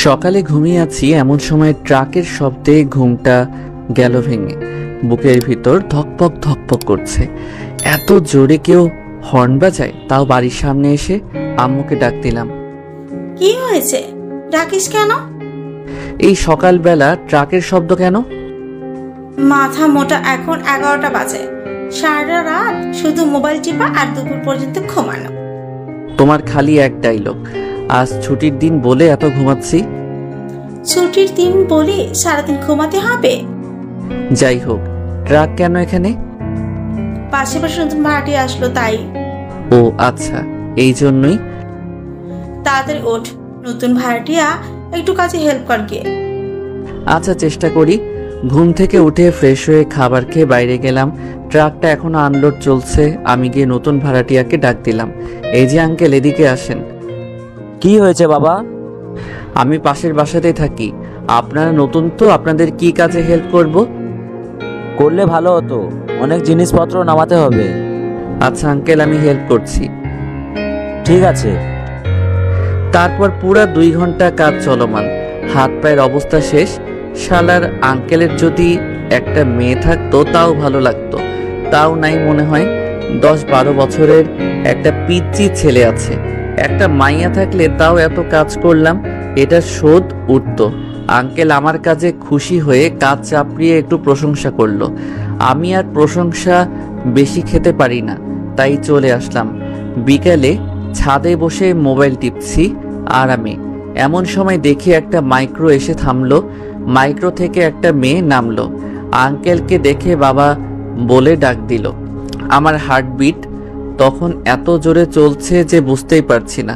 সকালে ঘুমিয়ে আছি, এমন সময় ট্রাকের শব্দে ঘুমটা গেল ভেঙে। বুকের ভিতর ধকপক ধকপক করছে। এত জোরে কেউ হর্ন বাজায়, তাও বাড়ির সামনে এসে। আম্মুকে ডাক দিলাম। কি হয়েছে, ডাকিস কেন? এই সকালবেলা ট্রাকের শব্দ কেন? মাথা মোটা, এখন 11টা বাজে। সারা রাত শুধু মোবাইল টিপা আর দুপুর পর্যন্ত ঘুমানো। তোমার খালি এক ডায়লগ, আজ ছুটির দিন বলে এত ঘুমাচ্ছি। ছুটির দিন বলে সারাদিন ঘুমাতে হবে? যাই হোক, ট্রাক কেন এখানে? পাশে নতুন ভাড়াটি আসলো তাই। ও আচ্ছা, এই জন্যই। তাড়াতাড়ি ওঠ, নতুন ভাড়াটিয়া একটু কাজে হেল্প কর গিয়ে। আচ্ছা, চেষ্টা করি। ঘুম থেকে উঠে ফ্রেশ হয়ে খাবার খেয়ে বাইরে গেলাম। ট্রাকটা এখনো আনলোড চলছে। আমি গিয়ে নতুন ভাড়াটিয়াকে ডাক দিলাম। এই যে আঙ্কেল, এদিকে আসেন। কি হয়েছে বাবা? আমি পাশের বাসাতেই থাকি। আপনারা নতুন তো, আপনাদের কি কাজে হেল্প করব? করলে ভালো হতো, অনেক জিনিসপত্র নামাতে হবে। আচ্ছা আঙ্কেল, আমি হেল্প করছি। ঠিক আছে। তারপর পুরা 2 ঘন্টা কাজ চলমান। হাত পায়ের অবস্থা শেষ। শালার আঙ্কেলের যদি একটা মেয়ে থাকতো তাও ভালো লাগতো, তাও নাই। মনে হয় 10-12 বছরের একটা পিচ্চি ছেলে আছে। একটা মাইয়া থাকলে তাও এত কাজ করলাম, এটা শোধ উঠত। আঙ্কেল আমার কাজে খুশি হয়ে কাজ চাপড়িয়ে একটু প্রশংসা করলো। আমি আর প্রশংসা বেশি খেতে পারি না, তাই চলে আসলাম। বিকালে ছাদে বসে মোবাইল টিপছি আরামে। এমন সময় দেখি একটা মাইক্রো এসে থামলো। মাইক্রো থেকে একটা মেয়ে নামলো। আঙ্কেলকে দেখে বাবা বলে ডাক দিল। আমার হার্টবিট তখন এত জোরে চলছে যে বুঝতেই পারছি না।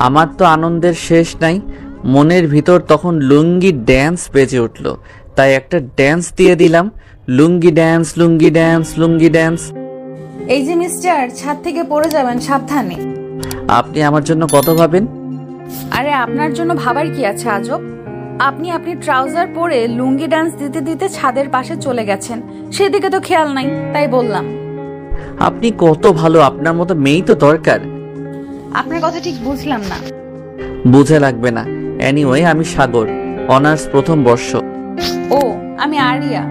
আমার তো আনন্দের শেষ নাই। মনের ভিতর তখন লুঙ্গি ড্যান্স বেজে উঠল, তাই একটা ড্যান্স দিয়ে দিলাম। লুঙ্গি ড্যান্স, লুঙ্গি ড্যান্স, লুঙ্গি ড্যান্স। এই যে মিস্টার, ছাদ থেকে পড়ে যাবেন, সাবধানে। আপনি আমার জন্য কত ভাবেন? আরে আপনার জন্য ভাবার কি আছে আজব? আপনি ট্রাউজার পরে লুঙ্গি ডান্স দিতে দিতে ছাদের পাশে চলে গেছেন, সেদিকে তো খেয়াল নাই, তাই বললাম। আপনি কত ভালো, আপনার মতো মেয়েই তো দরকার। আপনার কথা ঠিক বুঝলাম না। বুঝে লাগবে না। এনিওয়ে, আমি সাগর, অনার্স প্রথম বর্ষ। ও, আমি আরিয়া,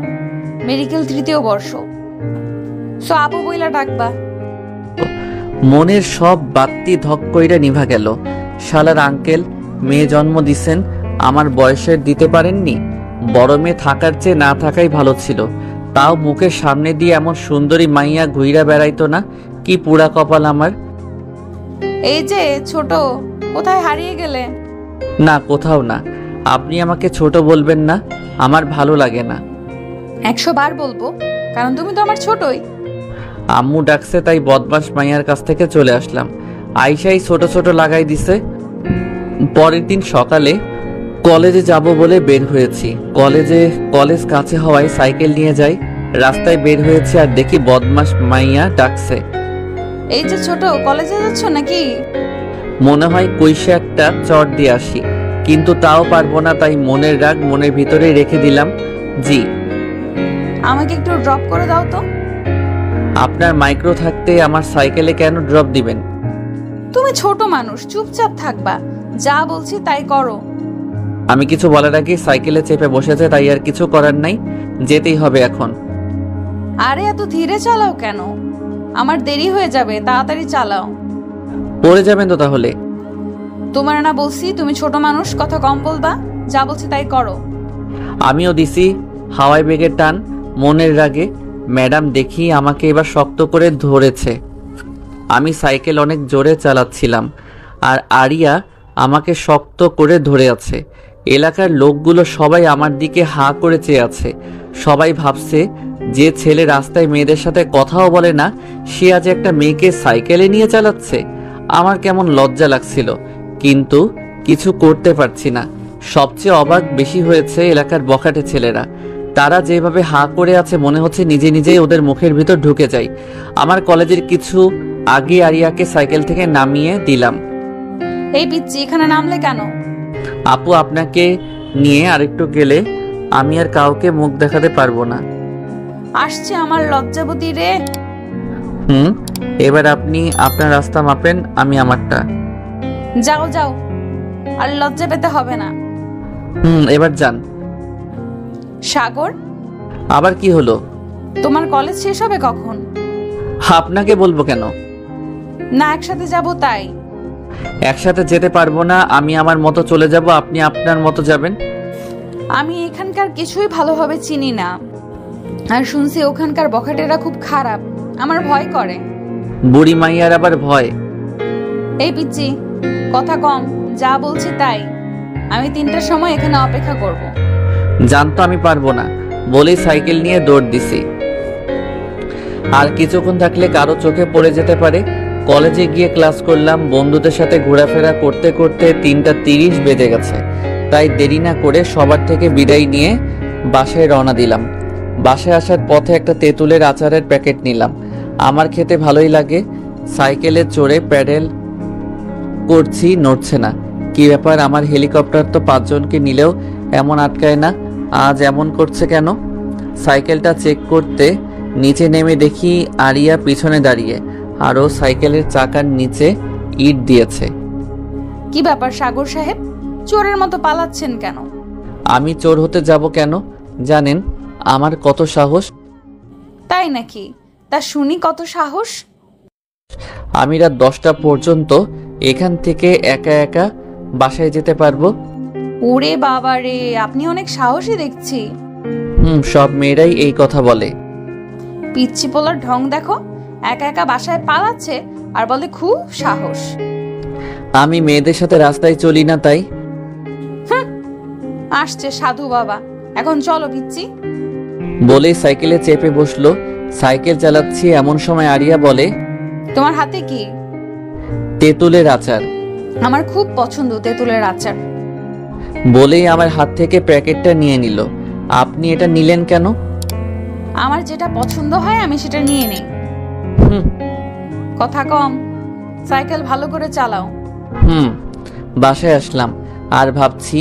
মেডিকেল 3য় বর্ষ। সো আপু বইলা ডাকবা। মনের সব বাত্তি ধক কইরা নিভা গেল। শালার আঙ্কেল মেয়ে জন্ম দিছেন, আমার বয়সের দিতে পারেননি। বড় মেয়ে থাকার চেয়ে না থাকাই ভালো ছিল। তাও মুখের সামনে দিয়ে এমন সুন্দরী মাইয়া ঘুইরা বেড়াইতো না। কি পুরা কপাল আমার। এই যে ছোট, কোথায় হারিয়ে গেলে? না, কোথাও না। আপনি আমাকে ছোট বলবেন না, আমার ভালো লাগে না। 100 বার বলবো, কারণ তুমি তো আমার ছোটই। আম্মু ডাকছে তাই বদমাস মাইয়ার কাছ থেকে চলে আসলাম। আইসাই ছোট ছোট লাগাই দিছে। পরের দিন সকালে কলেজে যাব বলে বের হয়েছি। কলেজ কাছে হওয়ায় সাইকেল নিয়ে যাই। রাস্তায় বের হয়েছে আর দেখি বদমাস মাইয়া ডাকছে। এই যে ছোট, কলেজে যাচ্ছ নাকি? মনে হয় কইসে একটা চট দিয়ে আসি, কিন্তু তাও পারবো না, তাই মনের রাগ মনের ভিতরেই রেখে দিলাম। জি। আমাকে একটু ড্রপ করে দাও তো। আপনার মাইক্রো থাকতে আমার সাইকেলে কেন ড্রপ দিবেন? তুমি ছোট মানুষ, চুপচাপ থাকবা, যা বলছি তাই করো। আমি কিছু বলার আগে সাইকেলে চেপে বসেছে, তাই আর কিছু করার নাই, যেতেই হবে এখন। আরে এত ধীরে চালাও কেন? আমার দেরি হয়ে যাবে, তাড়াতাড়ি চালাও। পড়ে যাবেন তো তাহলে। তোমার না বলছি তুমি ছোট মানুষ, কথা কম বলবা, যা বলছি তাই করো। আমিও দিছি হাওয়াই বেগের টান মনের রাগে। ম্যাডাম দেখি আমাকে এবার শক্ত করে ধরেছে। আমি সাইকেল অনেক জোরে চালাচ্ছিলাম আর আরিয়া আমাকে শক্ত করে ধরে আছে। এলাকার লোকগুলো সবাই আমার দিকে হাঁ করে চেয়ে আছে। সবাই ভাবছে যে ছেলে রাস্তায় মেয়েদের সাথে কথাও বলে না, সে আজ একটা মেয়েকে সাইকেলে নিয়ে চালাচ্ছে। আমার কেমন লজ্জা লাগছিল, কিন্তু কিছু করতে পারছি না। সবচেয়ে অবাক বেশি হয়েছে এলাকার বখাটে ছেলেরা। তারা যেভাবে হাঁ করে আছে, মনে হচ্ছে নিজে নিজেই ওদের মুখের ভিতর ঢুকে যায়। আমার কলেজের কিছু আগে আরিয়াকে সাইকেল থেকে নামিয়ে দিলাম। এই পিচ্চি, এখানে নামলে কেন? আপু, আপনাকে নিয়ে আরেকটু গেলে আমি আর কাউকে মুখ দেখাতে পারবো না। আসছে আমার লজ্জাবতী রে। এবার আপনি আপনার রাস্তা মাপেন, আমি আমারটা। যাও যাও, আর লজ্জা পেতে হবে না। এবার যান। সাগর, আবার কি হলো? তোমার কলেজ শেষ হবে কখন? আপনাকে বলবো কেন? না, একসাথে যাব তাই। একসাথে যেতে পারবো না। আমি আমার মতো চলে যাব, আপনি আপনার মতো যাবেন। আমি এখানকার কিছুই ভালোভাবে চিনি না, আর শুনছি ওখানকার বখাটেরা খুব খারাপ। আমার ভয় করে। বুড়ি মাইয়ার আবার ভয়? এই পিচ্চি, কথা কম, যা বলছি তাই। আমি 3টার সময় এখানে অপেক্ষা করব। জানতো আমি পারবো না বলেই সাইকেল নিয়ে দৌড় দিছি। আর কিছুক্ষণ থাকলে কারো চোখে পড়ে যেতে পারে। কলেজে গিয়ে ক্লাস করলাম, বন্ধুদের সাথে ঘোরাফেরা করতে করতে 3টা 30 বেজে গেছে। তাই দেরি না করে সবার থেকে বিদায় নিয়ে বাসায় রওনা দিলাম। বাসায় আসার পথে একটা তেঁতুলের আচারের প্যাকেট নিলাম। আমার খেতে ভালোই লাগে। সাইকেলে চড়ে প্যাডেল করছি, নড়ছে না। কি ব্যাপার, আমার হেলিকপ্টার তো 5 জনকে নিলেও এমন আটকায় না, আজ এমন করছে কেন? সাইকেলটা চেক করতে নিচে নেমে দেখি আরিয়া পিছনে দাঁড়িয়ে, আরও সাইকেলের চাকার নিচে ইট দিয়েছে। কি ব্যাপার সাগর সাহেব, চোরের মতো পালাচ্ছেন কেন? আমি চোর হতে যাব কেন? জানেন আমার কত সাহস? তাই নাকি? তা শুনি, কত সাহস? আমি রাত 10টা পর্যন্ত এখান থেকে একা একা বাসায় যেতে পারবো। ওরে বাবা রে, আপনি অনেক সাহসী দেখছি। সব মেয়েরাই এই কথা বলে। পিচ্চি পোলার ঢং দেখো, একা একা বাসায় পালাচ্ছে আর বলে খুব সাহস। আমি মেয়েদের সাথে রাস্তায় চলি না তাই। আসছে সাধু বাবা, এখন চলো পিচ্চি। বলেই সাইকেলে চেপে বসলো। সাইকেল চালাচ্ছি, এমন সময় আরিয়া বলে, তোমার হাতে কি? তেঁতুলের আচার। আমার খুব পছন্দ তেঁতুলের আচার। বলেই আমার হাত থেকে প্যাকেটটা নিয়ে নিল। আপনি এটা নিলেন কেন? আমার যেটা পছন্দ হয় আমি সেটা নিয়ে নেই। কথা কম, সাইকেল ভালো করে চালাও। বাসায় আসলাম আর ভাবছি,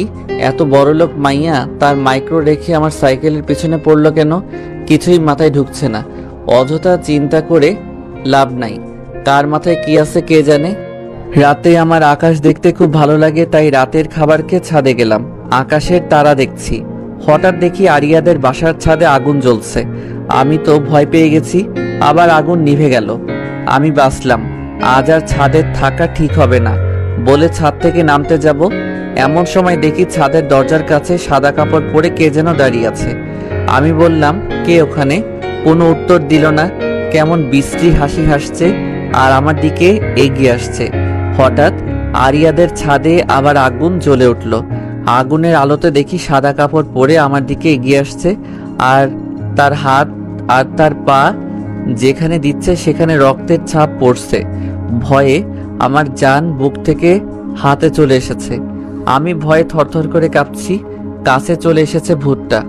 এত বড়লোক মাইয়া তার মাইক্রো রেখে আমার সাইকেলের পিছনে পড়লো কেন? কিছুই মাথায় ঢুকছে না। অযথা চিন্তা করে লাভ নাই, কার মাথায় কি আছে কে জানে। রাতে আমার আকাশ দেখতে খুব ভালো লাগে, তাই রাতের খাবার খেয়ে ছাদে গেলাম। আকাশের তারা দেখছি। হঠাৎ দেখি আরিয়াদের বাসার ছাদে আগুন জ্বলছে। আমি তো ভয় পেয়ে গেছি, আবার আগুন নিভে গেল। আমি বাঁচলাম। আজ আর ছাদে থাকা ঠিক হবে না বলে ছাদ থেকে নামতে যাব, এমন সময় দেখি ছাদের দরজার কাছে সাদা কাপড় পরে কে যেন দাঁড়িয়ে আছে। আমি বললাম, কে ওখানে? কোনো উত্তর দিল না। কেমন বিশ্রী হাসি হাসছে আর আমার দিকে এগিয়ে আসছে। হঠাৎ আরিয়াদের ছাদে আবার আগুন জ্বলে উঠল। আগুনের আলোতে দেখি সাদা কাপড় পরে আমার দিকে এগিয়ে আসছে, আর তার হাত আর তার পা যেখানে দিচ্ছে সেখানে রক্তের ছাপ পড়ছে। ভয়ে আমার জান বুক থেকে হাতে চলে এসেছে। আমি ভয়ে থরথর করে কাঁপছি। কাছে চলে এসেছে ভূতটা।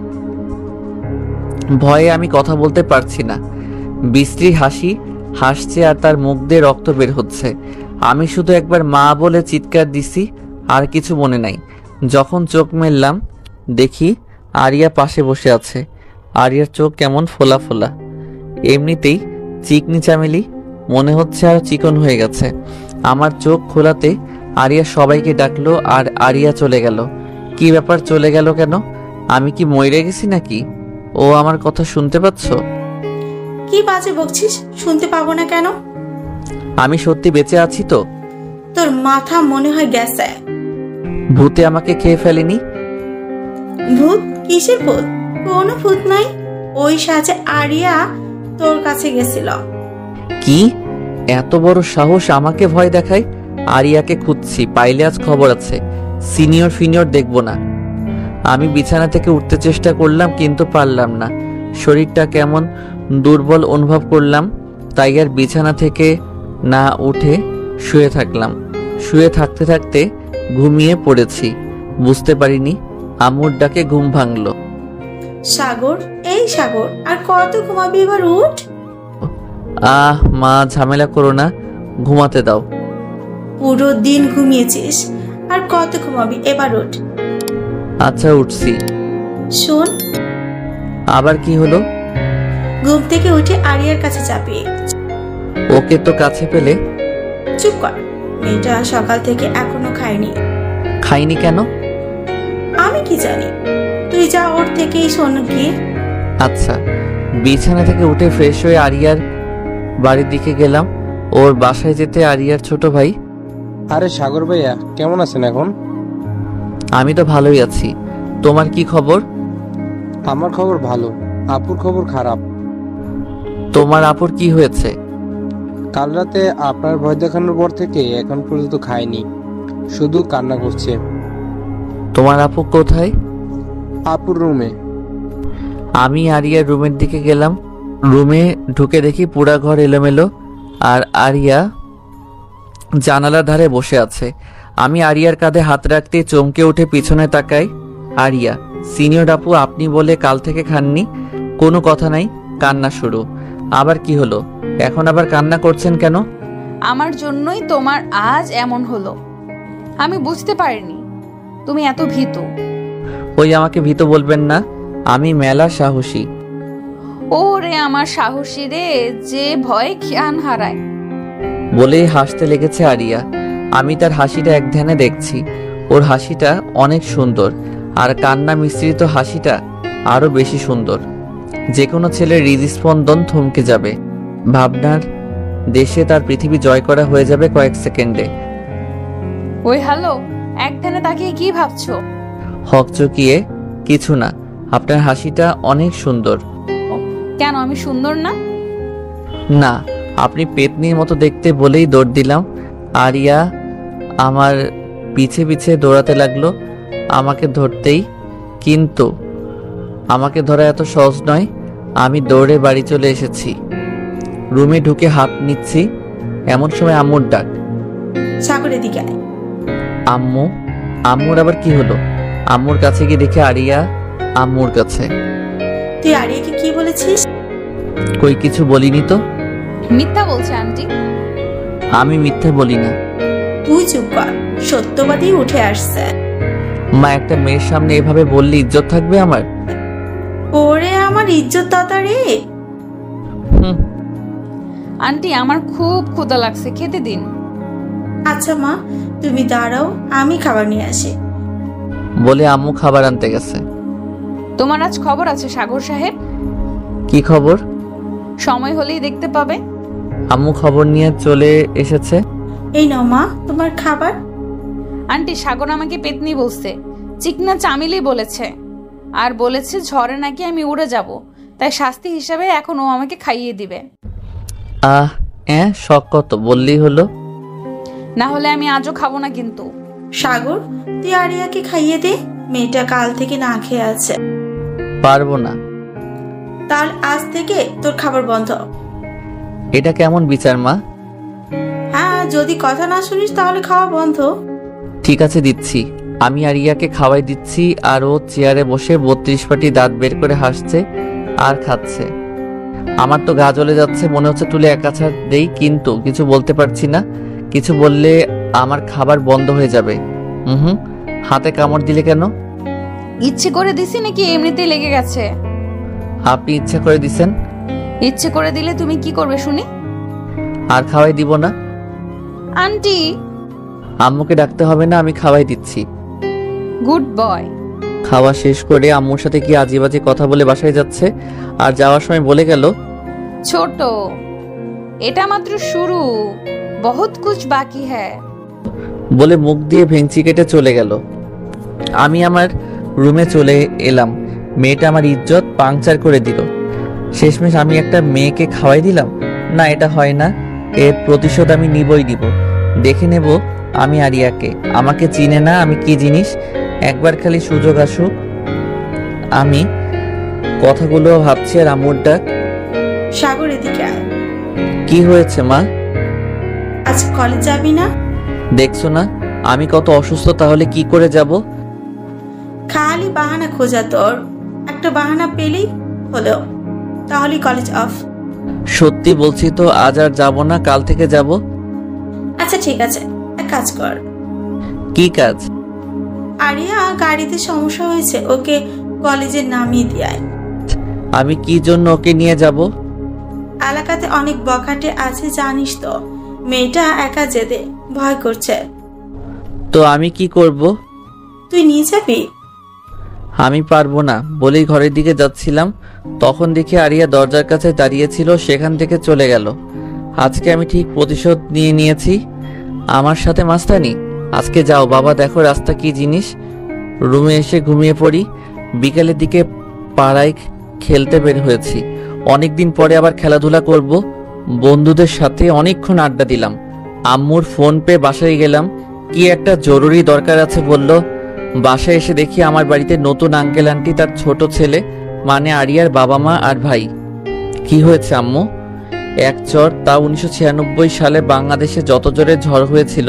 ভয়ে আমি কথা বলতে পারছি না। বিশ্রী হাসি হাসছে আর তার মুখ দিয়ে রক্ত বের হচ্ছে। আমি শুধু একবার মা বলে চিৎকার দিছি, আর কিছু মনে নাই। যখন চোখ মেললাম দেখি আরিয়া পাশে বসে আছে। আরিয়ার চোখ কেমন ফোলা ফোলা, এমনিতেই চিকনি চামেলি, মনে হচ্ছে আর চিকন হয়ে গেছে। আমার চোখ খোলাতে আরিয়া সবাইকে ডাকলো আর আরিয়া চলে গেল। কি ব্যাপার, চলে গেল কেন? আমি কি মরে গেছি নাকি? ও আমার কথা শুনতে পাচ্ছ? কি বাজে বকছিস, শুনতে পাবো না কেন? আমি সত্যি বেঁচে আছি তো? তোর মাথা মনে হয় গেছে। ভূতে আমাকে খেয়ে ফেলেনি? ভূত? কিসের ভূত? কোনো ভূত নাই। ওই সাজে আরিয়া তোর কাছে গেছিল। কি এত বড় সাহস আমাকে ভয় দেখায়? আরিয়াকে খুঁজছি, পাইলে আজ খবর আছে। সিনিয়র ফিনিয়র দেখবো না। আমি বিছানা থেকে উঠতে চেষ্টা করলাম কিন্তু পারলাম না। শরীরটা কেমন দুর্বল অনুভব করলাম, তাই আর বিছানা থেকে না উঠে শুয়ে থাকলাম। শুয়ে থাকতে থাকতে ঘুমিয়ে পড়েছি। বুঝতে পারিনি আম্মুর ডাকে ঘুম ভাঙলো। সাগর, এই সাগর, আর কত ঘুমাবি? এবার উঠ। মা ঝামেলা করো না, ঘুমাতে দাও। পুরো দিন ঘুমিয়েছিস, আর কত ঘুমাবি? এবার উঠ। আচ্ছা উঠছি। শোন। আবার কি হলো? ঘুম থেকে উঠে আরিয়ার কাছে যাবি। ওকে তো কাছে পেলে। চুপ কর, মেয়েটা সকাল থেকে এখনো খায়নি। খাইনি কেন? আমি কি জানি, তুই যা ওর থেকেই শোন গিয়ে। আচ্ছা। বিছানা থেকে উঠে ফ্রেশ হয়ে আরিয়ার বাড়ির দিকে গেলাম। ওর বাসায় যেতে আরিয়ার ছোট ভাই। আরে সাগর ভাইয়া, কেমন আছেন এখন? আমি তো ভালোই আছি, তোমার কি খবর? আমার খবর ভালো, আপুর খবর খারাপ। তোমার আপুর কি হয়েছে? কাল রাতে আপনার ভয় দেখানোর পর থেকে এখন পর্যন্ত খায়নি, শুধু কান্না করছে। তোমার আপু কোথায়? আপুর রুমে। আমি আরিয়ার রুমের দিকে গেলাম। রুমে ঢুকে দেখি পুরা ঘর এলোমেলো, আর আরিয়া জানালার ধারে বসে আছে। আমি আরিয়ার কাঁধে হাত রাখতে চমকে উঠে পিছনে তাকাই। আরিয়া, সিনিয়র আপু আপনি বলে কাল থেকে খাননি, কোনো কথা নাই, কান্না শুরু। আবার কি হলো? এখন আবার কান্না করছেন কেন? আমার জন্যই তোমার আজ এমন হলো। আমি বুঝতে পারিনি তুমি এত ভীতু। ওই আমাকে ভীত বলবেন না, আমি মেলা সাহসী। ওরে আমার সাহসী রে, যে ভয়ে জ্ঞান হারায়। বলেই হাসতে লেগেছে আরিয়া। আমি তার হাসিটা এক ধ্যানে দেখছি। ওর হাসিটা অনেক সুন্দর, আর কান্না মিশ্রিত হাসিটা আরো বেশি সুন্দর। যে কোনো ছেলের হৃদস্পন্দন থমকে যাবে। ভাবনার দেশে তার পৃথিবী জয় করা হয়ে যাবে কয়েক সেকেন্ডে। ওই হ্যালো, একধানে তাকিয়ে কি ভাবছো? হকচকিয়ে কিছু না, আপনার হাসিটা অনেক সুন্দর। কেন আমি সুন্দর না? না, আপনি পেতনির মতো দেখতে বলেই দৌড় দিলাম। আরিয়া আমার পিছে পিছে দৌড়াতে লাগলো আমাকে ধরতেই, কিন্তু আমাকে ধরা এত সহজ নয়। আমি দৌড়ে বাড়ি চলে এসেছি। রুমে ঢুকে হাত নিচ্ছি, এমন সময় আম্মুর ডাক। সাগরের দিকে আয়। আম্মু? আম্মুর আবার কি হলো? আম্মুর কাছে গিয়ে দেখে আরিয়া আম্মুর কাছে। তুই আরিয়াকে কি বলেছিস? কই কিছু বলিনি তো। মিথ্যা বলছে আন্টি। আমি মিথ্যে বলি না। তুই চুপ কর, সত্যবাদী উঠে আসছে। মা, একটা মেয়ের সামনে এভাবে বললে ইজ্জত থাকবে আমার? ওরে আমার ইজ্জত দাদা রে। হুম। আন্টি আমার খুব ক্ষুধা লাগছে, খেতে দিন। আচ্ছা মা, তুমি দাঁড়াও, আমি খাবার নিয়ে আসি। বলে আম্মু খাবার আনতে গেছে। তোমার আজ খবর আছে সাগর সাহেব। কি খবর? সময় হলেই দেখতে পাবে। আম্মু খবর নিয়ে চলে এসেছে। এই নাও মা তোমার খাবার। আন্টি, সাগর আমাকে পেতনি বলছে, চিকনা চামিলি বলেছে, আর বলেছে ঝড়ে নাকি আমি উড়ে যাব, তাই শাস্তি হিসাবে এখন ও আমাকে খাইয়ে দিবে। শখ কত, বললেই হলো। না হলে আমি আজও খাবো না কিন্তু। সাগর, তুই আরিয়াকে খাইয়ে দে, মেয়েটা কাল থেকে না খেয়ে আছে। পারবো না। তাহলে আজ থেকে তোর খাবার বন্ধ। এটা কেমন বিচার মা? হ্যাঁ, যদি কথা না শুনিস তাহলে খাওয়া বন্ধ। ঠিক আছে, দিচ্ছি। আমি আরিয়াকে খাওয়াই দিচ্ছি, আর ও চেয়ারে বসে 32 পাটি দাঁত বের করে হাসছে আর খাচ্ছে। আমার তো গা জ্বলে যাচ্ছে, মনে হচ্ছে তুলে এক আছাড় দেই, কিন্তু কিছু বলতে পারছি না। কিছু বললে আমার খাবার বন্ধ হয়ে যাবে। হাতে কামড় দিলে কেন? ইচ্ছে করে দিছি নাকি এমনিতেই লেগে গেছে? আপনি ইচ্ছা করে দিছেন। ইচ্ছে করে দিলে তুমি কি করবে শুনি? আর খাওয়াই দিব না। আন্টি, আম্মুকে ডাকতে হবে না, আমি খাওয়াই দিচ্ছি। Good boy. খাওয়া শেষ করে আম্মুর সাথে কি আজেবাজে কথা বলে বাসায় যাচ্ছে, আর যাওয়ার সময় বলে গেল, ছোট, এটা মাত্র শুরু, বহুত কুছ বাকি হ্যায়। বলে মুখ দিয়ে ভেঙচি কেটে চলে গেল। আমি আমার রুমে চলে এলাম। মেয়েটা আমার ইজ্জত পাংচার করে দিল। শেষমেশ আমি একটা মেয়েকে খাওয়াই দিলাম। না, এটা হয় না। এর প্রতিশোধ আমি নিবই নিব। দেখে নেব আমি আরিয়াকে। আমাকে চিনে না আমি কি জিনিস। একবার খালি সুযোগ আসুক। আমি কথাগুলো ভাবছি, আর আম্মুর ডাক। সাগর এদিকে আয়। কি হয়েছে মা? আজ কলেজ যাবি না? দেখছো না আমি কত অসুস্থ, তাহলে কি করে যাব? খালি বাহানা খোঁজা তোর। একটা বাহানা পেলেই হলো, তাহলে কলেজ অফ। সত্যি বলছি তো, আজ আর যাবো না, কাল থেকে যাব। আচ্ছা ঠিক আছে, এক কাজ কর। কি কাজ? আরিয়া গাড়িতে সমস্যা হয়েছে, ওকে কলেজে নামিয়ে দিয়ে আয়। আমি কি জন্য ওকে নিয়ে যাব? এলাকাতে অনেক বখাটে আছে জানিস তো, মেয়েটা একা যেতে ভয় করছে। তো আমি কি করব? তুই নিয়ে যাবি? আমি পারবো না বলেই ঘরের দিকে যাচ্ছিলাম, তখন দেখি আরিয়া দরজার কাছে দাঁড়িয়েছিল, সেখান থেকে চলে গেল। আজকে আমি ঠিক প্রতিশোধ নিয়ে নিয়েছি। আমার সাথে মাস্তানি? আজকে যাও বাবা, দেখো রাস্তা কি জিনিস। রুমে এসে ঘুমিয়ে পড়ি। বিকেলের দিকে পাড়ায় খেলতে বের হয়েছি। অনেকদিন পরে আবার খেলাধুলা করব। বন্ধুদের সাথে অনেকক্ষণ আড্ডা দিলাম। আম্মুর ফোন পেয়ে বাসায় গেলাম, কি একটা জরুরি দরকার আছে বলল। বাসায় এসে দেখি আমার বাড়িতে নতুন আঙ্কেল আন্টি, তার ছোট ছেলে মানে আরিয়ার বাবা মা আর ভাই। কি হয়েছে আম্মু? এক চর, তা 1996 সালে বাংলাদেশে যত জোরে ঝড় হয়েছিল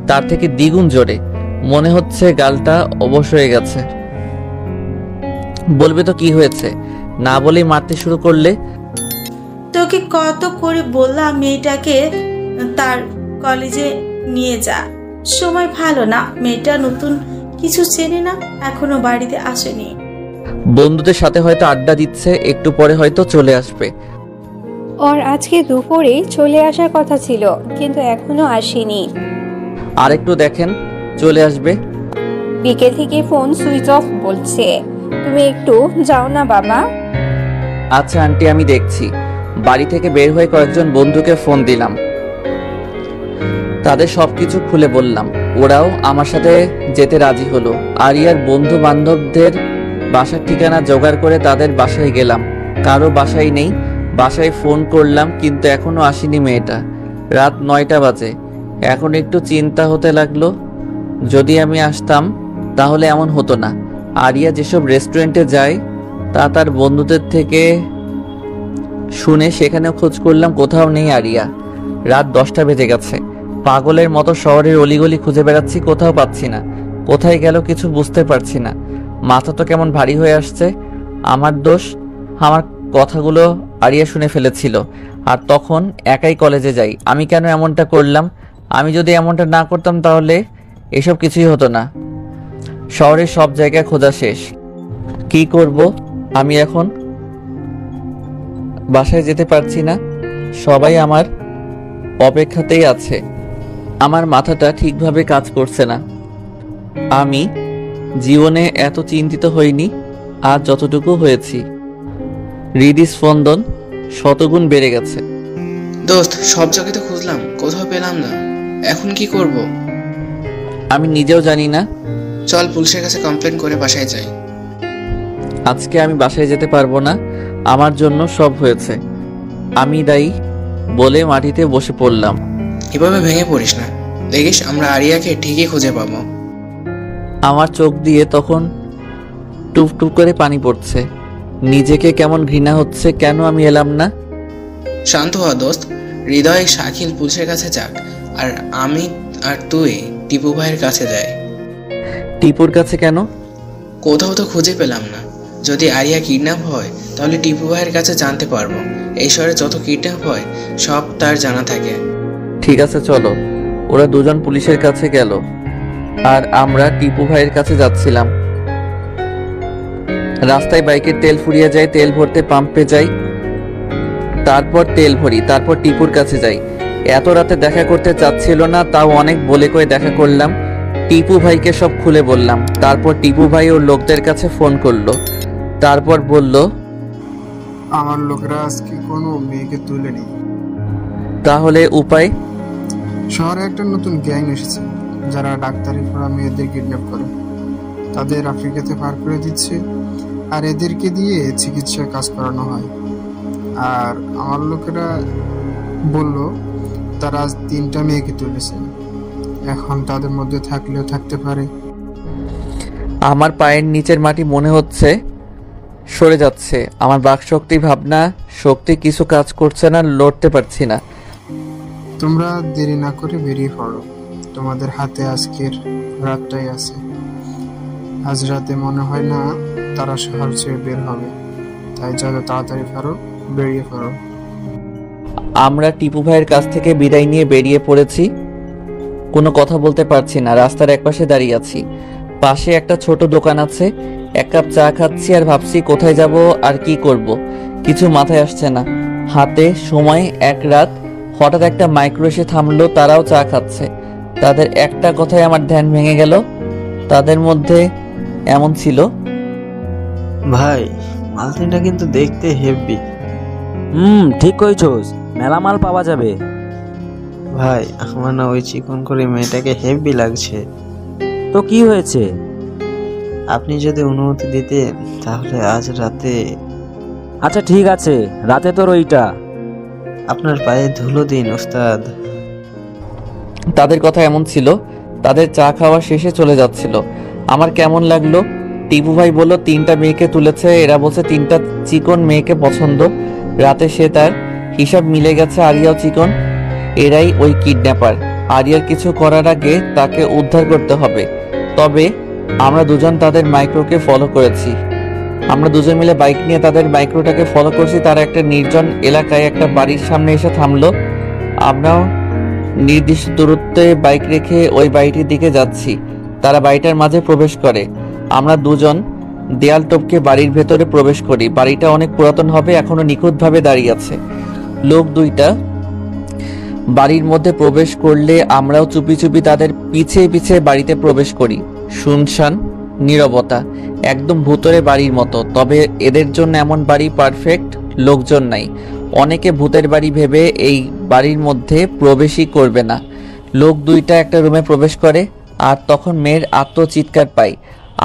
তার থেকে দ্বিগুণ জোরে। মনে হচ্ছে গালটা অবশ হয়ে গেছে। বলবে তো কি হয়েছে, না বলেই মারতে শুরু করলে। তোকে কত করে বললাম মেয়েটাকে তার কলেজে নিয়ে যা। সময় ভালো না, মেয়েটা নতুন কিছু চেনে না, এখনো বাড়িতে আসেনি। বন্ধুদের সাথে হয়তো আড্ডা দিচ্ছে, একটু পরে হয়তো চলে আসবে। ওর আজকে দুপুরে চলে আসার কথা ছিল, কিন্তু এখনো আসেনি। আর একটু দেখেন, চলে আসবে। বিকেল থেকে ফোন সুইচ অফ বলছে। তুমি একটু যাও না বাবা। আচ্ছা আন্টি, আমি দেখছি। বাড়ি থেকে বের হয়ে কয়েকজন বন্ধুকে ফোন দিলাম, তাদের সবকিছু খুলে বললাম। ওরাও আমার সাথে যেতে রাজি হলো। আরিয়ার বন্ধু বান্ধবদের বাসার ঠিকানা জোগাড় করে তাদের বাসায় গেলাম। কারো বাসায় নেই। বাসায় ফোন করলাম, কিন্তু এখনো আসেনি মেয়েটা। রাত 9টা বাজে। এখন একটু চিন্তা হতে লাগলো, যদি আমি আসতাম তাহলে এমন হতো না। আরিয়া যেসব রেস্টুরেন্টে যায় তা তার বন্ধুদের থেকে শুনে সেখানেও খোঁজ করলাম, কোথাও নেই আরিয়া। রাত 10টা বেজে গেছে। পাগলের মতো শহরের অলিগলি খুঁজে বেড়াচ্ছি, কোথাও পাচ্ছি না। কোথায় গেল কিছু বুঝতে পারছি না। মাথা তো কেমন ভারী হয়ে আসছে। আমার দোষ, আমার কথাগুলো আরিয়া শুনে ফেলেছিল। আর তখন একাই কলেজে যাই। আমি কেন এমনটা করলাম? আমি যদি এমনটা না করতাম তাহলে এসব কিছুই হতো না। শহরের সব জায়গায় খোঁজা শেষ। কি করব আমি এখন? বাসায় যেতে পারছি না। সবাই আমার অপেক্ষাতেই আছে। আমার মাথাটা ঠিকভাবে কাজ করছে না। আমি জীবনে এত চিন্তিত হইনি আর যতটুকু হয়েছি। হৃদস্পন্দন শতগুণ বেড়ে গেছে। দোস্ত, সব জায়গায় তো খুঁজলাম, কোথাও পেলাম না। এখন কি করব? আমি নিজেও জানি না। চল পুলিশের কাছে কমপ্লেন করে বাসায় যাই। আজকে আমি বাসায় যেতে পারবো না। আমার জন্য সব হয়েছে, আমি দায়ী বলে মাটিতে বসে পড়লাম। এভাবে ভেঙে পড়িস না, দেখিস আমরা আরিয়াকে ঠিকই খুঁজে পাবো। আমার চোখ দিয়ে তখন টুপ টুপ করে পানি পড়ছে। নিজেকে কেমন ঘৃণা হচ্ছে, কেন আমি এলাম না। শান্ত হ দোস্ত, হৃদয় শাকিল পুলিশের কাছে যাক, আর আমি আর তুই টিপু ভাইয়ের কাছে যাই। টিপুর কাছে কেন? কোথাও তো খুঁজে পেলাম না। যদি আরিয়া কিডন্যাপ হয় তাহলে টিপু ভাইয়ের কাছে জানতে পারবো। এই শহরে যত কিডন্যাপ হয় সব তার জানা থাকে। ঠিক আছে চলো। ওরা দুজন পুলিশের কাছে গেল আর আমরা টিপু ভাইয়ের কাছে যাচ্ছিলাম। রাস্তায় বাইকের তেল ফুরিয়ে যায়, তেল ভরতে পাম্পে যাই, তারপর তেল ভরি, তারপর টিপুর কাছে যাই। এত রাতে দেখা করতে চাচ্ছিল না, তাও অনেক বলে কয়ে দেখা করলাম। টিপু ভাইকে সব খুলে বললাম। তারপর টিপু ভাই ওর লোকদের কাছে ফোন করলো। তারপর বলল, আমার লোকেরা আজকে কোনো মেয়েকে তুলেনি। তাহলে উপায়? শহরে একটা নতুন গ্যাং এসেছে যারা ডাক্তারি পড়া মেয়েদের কিডন্যাপ করে, তাদের আফ্রিকাতে পার করে দিচ্ছে, আর এদেরকে দিয়ে চিকিৎসার কাজ করানো হয়। আর আমার লোকেরা বলল তারা আজ 3টা মেয়েকে তুলেছে। এখন তাদের মধ্যে থাকলেও থাকতে পারে। আমার পায়ের নিচের মাটি মনে হচ্ছে সরে যাচ্ছে। আমার বাকশক্তি, ভাবনা শক্তি কিছু কাজ করছে না, লড়তে পারছি না। তোমরা দেরি না করে বেরিয়ে পড়ো, তোমাদের হাতে আজকের রাতটাই আছে। আজ রাতে মনে হয় না তারা শহর ছেড়ে বের হবে, তাই যত তাড়াতাড়ি পারো বেরিয়ে পড়ো। আমরা টিপু ভাইয়ের কাছ থেকে বিদায় নিয়ে বেরিয়ে পড়েছি। কোনো কথা বলতে পারছি না। রাস্তার একপাশে দাঁড়িয়ে আছি। পাশে একটা ছোট দোকান আছে। 1 কাপ চা খাচ্ছি আর ভাবছি কোথায় যাব আর কি করব। কিছু মাথায় আসছে না। হাতে সময় 1 রাত। হঠাৎ একটা মাইক্রো এসে থামলো, তারাও চা খাচ্ছে। তাদের একটা কথায় আমার ধ্যান ভেঙে গেল। তাদের মধ্যে এমন ছিল, ভাই মালতিনটা কিন্তু দেখতে হেভি। ঠিক কইছস, মেলা মাল পাওয়া যাবে। ভাই আমার না ওই চিকন করে মেয়েটাকে হেভি লাগছে। তো কি হয়েছে? আপনি যদি অনুমতি দিতেন তাহলে আজ রাতে। আচ্ছা ঠিক আছে, রাতে তোর ওইটা। আপনার পায়ে ধুলো দিন ওস্তাদ। তাদের কথা এমন ছিল, তাদের চা খাওয়া শেষে চলে যাচ্ছিল। আমার কেমন লাগলো। টিপু ভাই বলল 3টা মেয়েকে তুলেছে, এরা বলছে 3টা চিকন মেয়েকে পছন্দ। রাতে সে তার হিসাব মিলে গেছে, আরিয়াও চিকন। এরাই ওই কিডন্যাপার। আরিয়ার কিছু করার আগে তাকে উদ্ধার করতে হবে। তবে আমরা দুজন তাদের মাইক্রোকে ফলো করেছি। আমরা দুজন মিলে বাইক নিয়ে তাদের মাইক্রোটাকে ফলো করছি। তারা একটা নির্জন এলাকায় একটা বাড়ির সামনে এসে থামলো। আমরাও নির্দিষ্ট দূরত্বে বাইক রেখে ওই বাড়িটির দিকে যাচ্ছি। তারা বাড়িটার মাঝে প্রবেশ করে। আমরা দুজন দেয়াল টপকে বাড়ির ভেতরে প্রবেশ করি। বাড়িটা অনেক পুরাতন হবে, এখনো নিখুঁতভাবে দাঁড়িয়ে আছে। লোক দুইটা বাড়ির মধ্যে প্রবেশ করলে আমরাও চুপি চুপি তাদের পিছে পিছে বাড়িতে প্রবেশ করি। শুনশান নীরবতা, একদম ভূতরে বাড়ির মতো। তবে এদের জন্য এমন বাড়ি পারফেক্ট, লোকজন নাই। অনেকে ভূতের বাড়ি ভেবে এই বাড়ির মধ্যে প্রবেশই করবে না। লোক দুইটা একটা রুমে প্রবেশ করে, আর তখন মেয়ের আত্মচিৎকার পাই।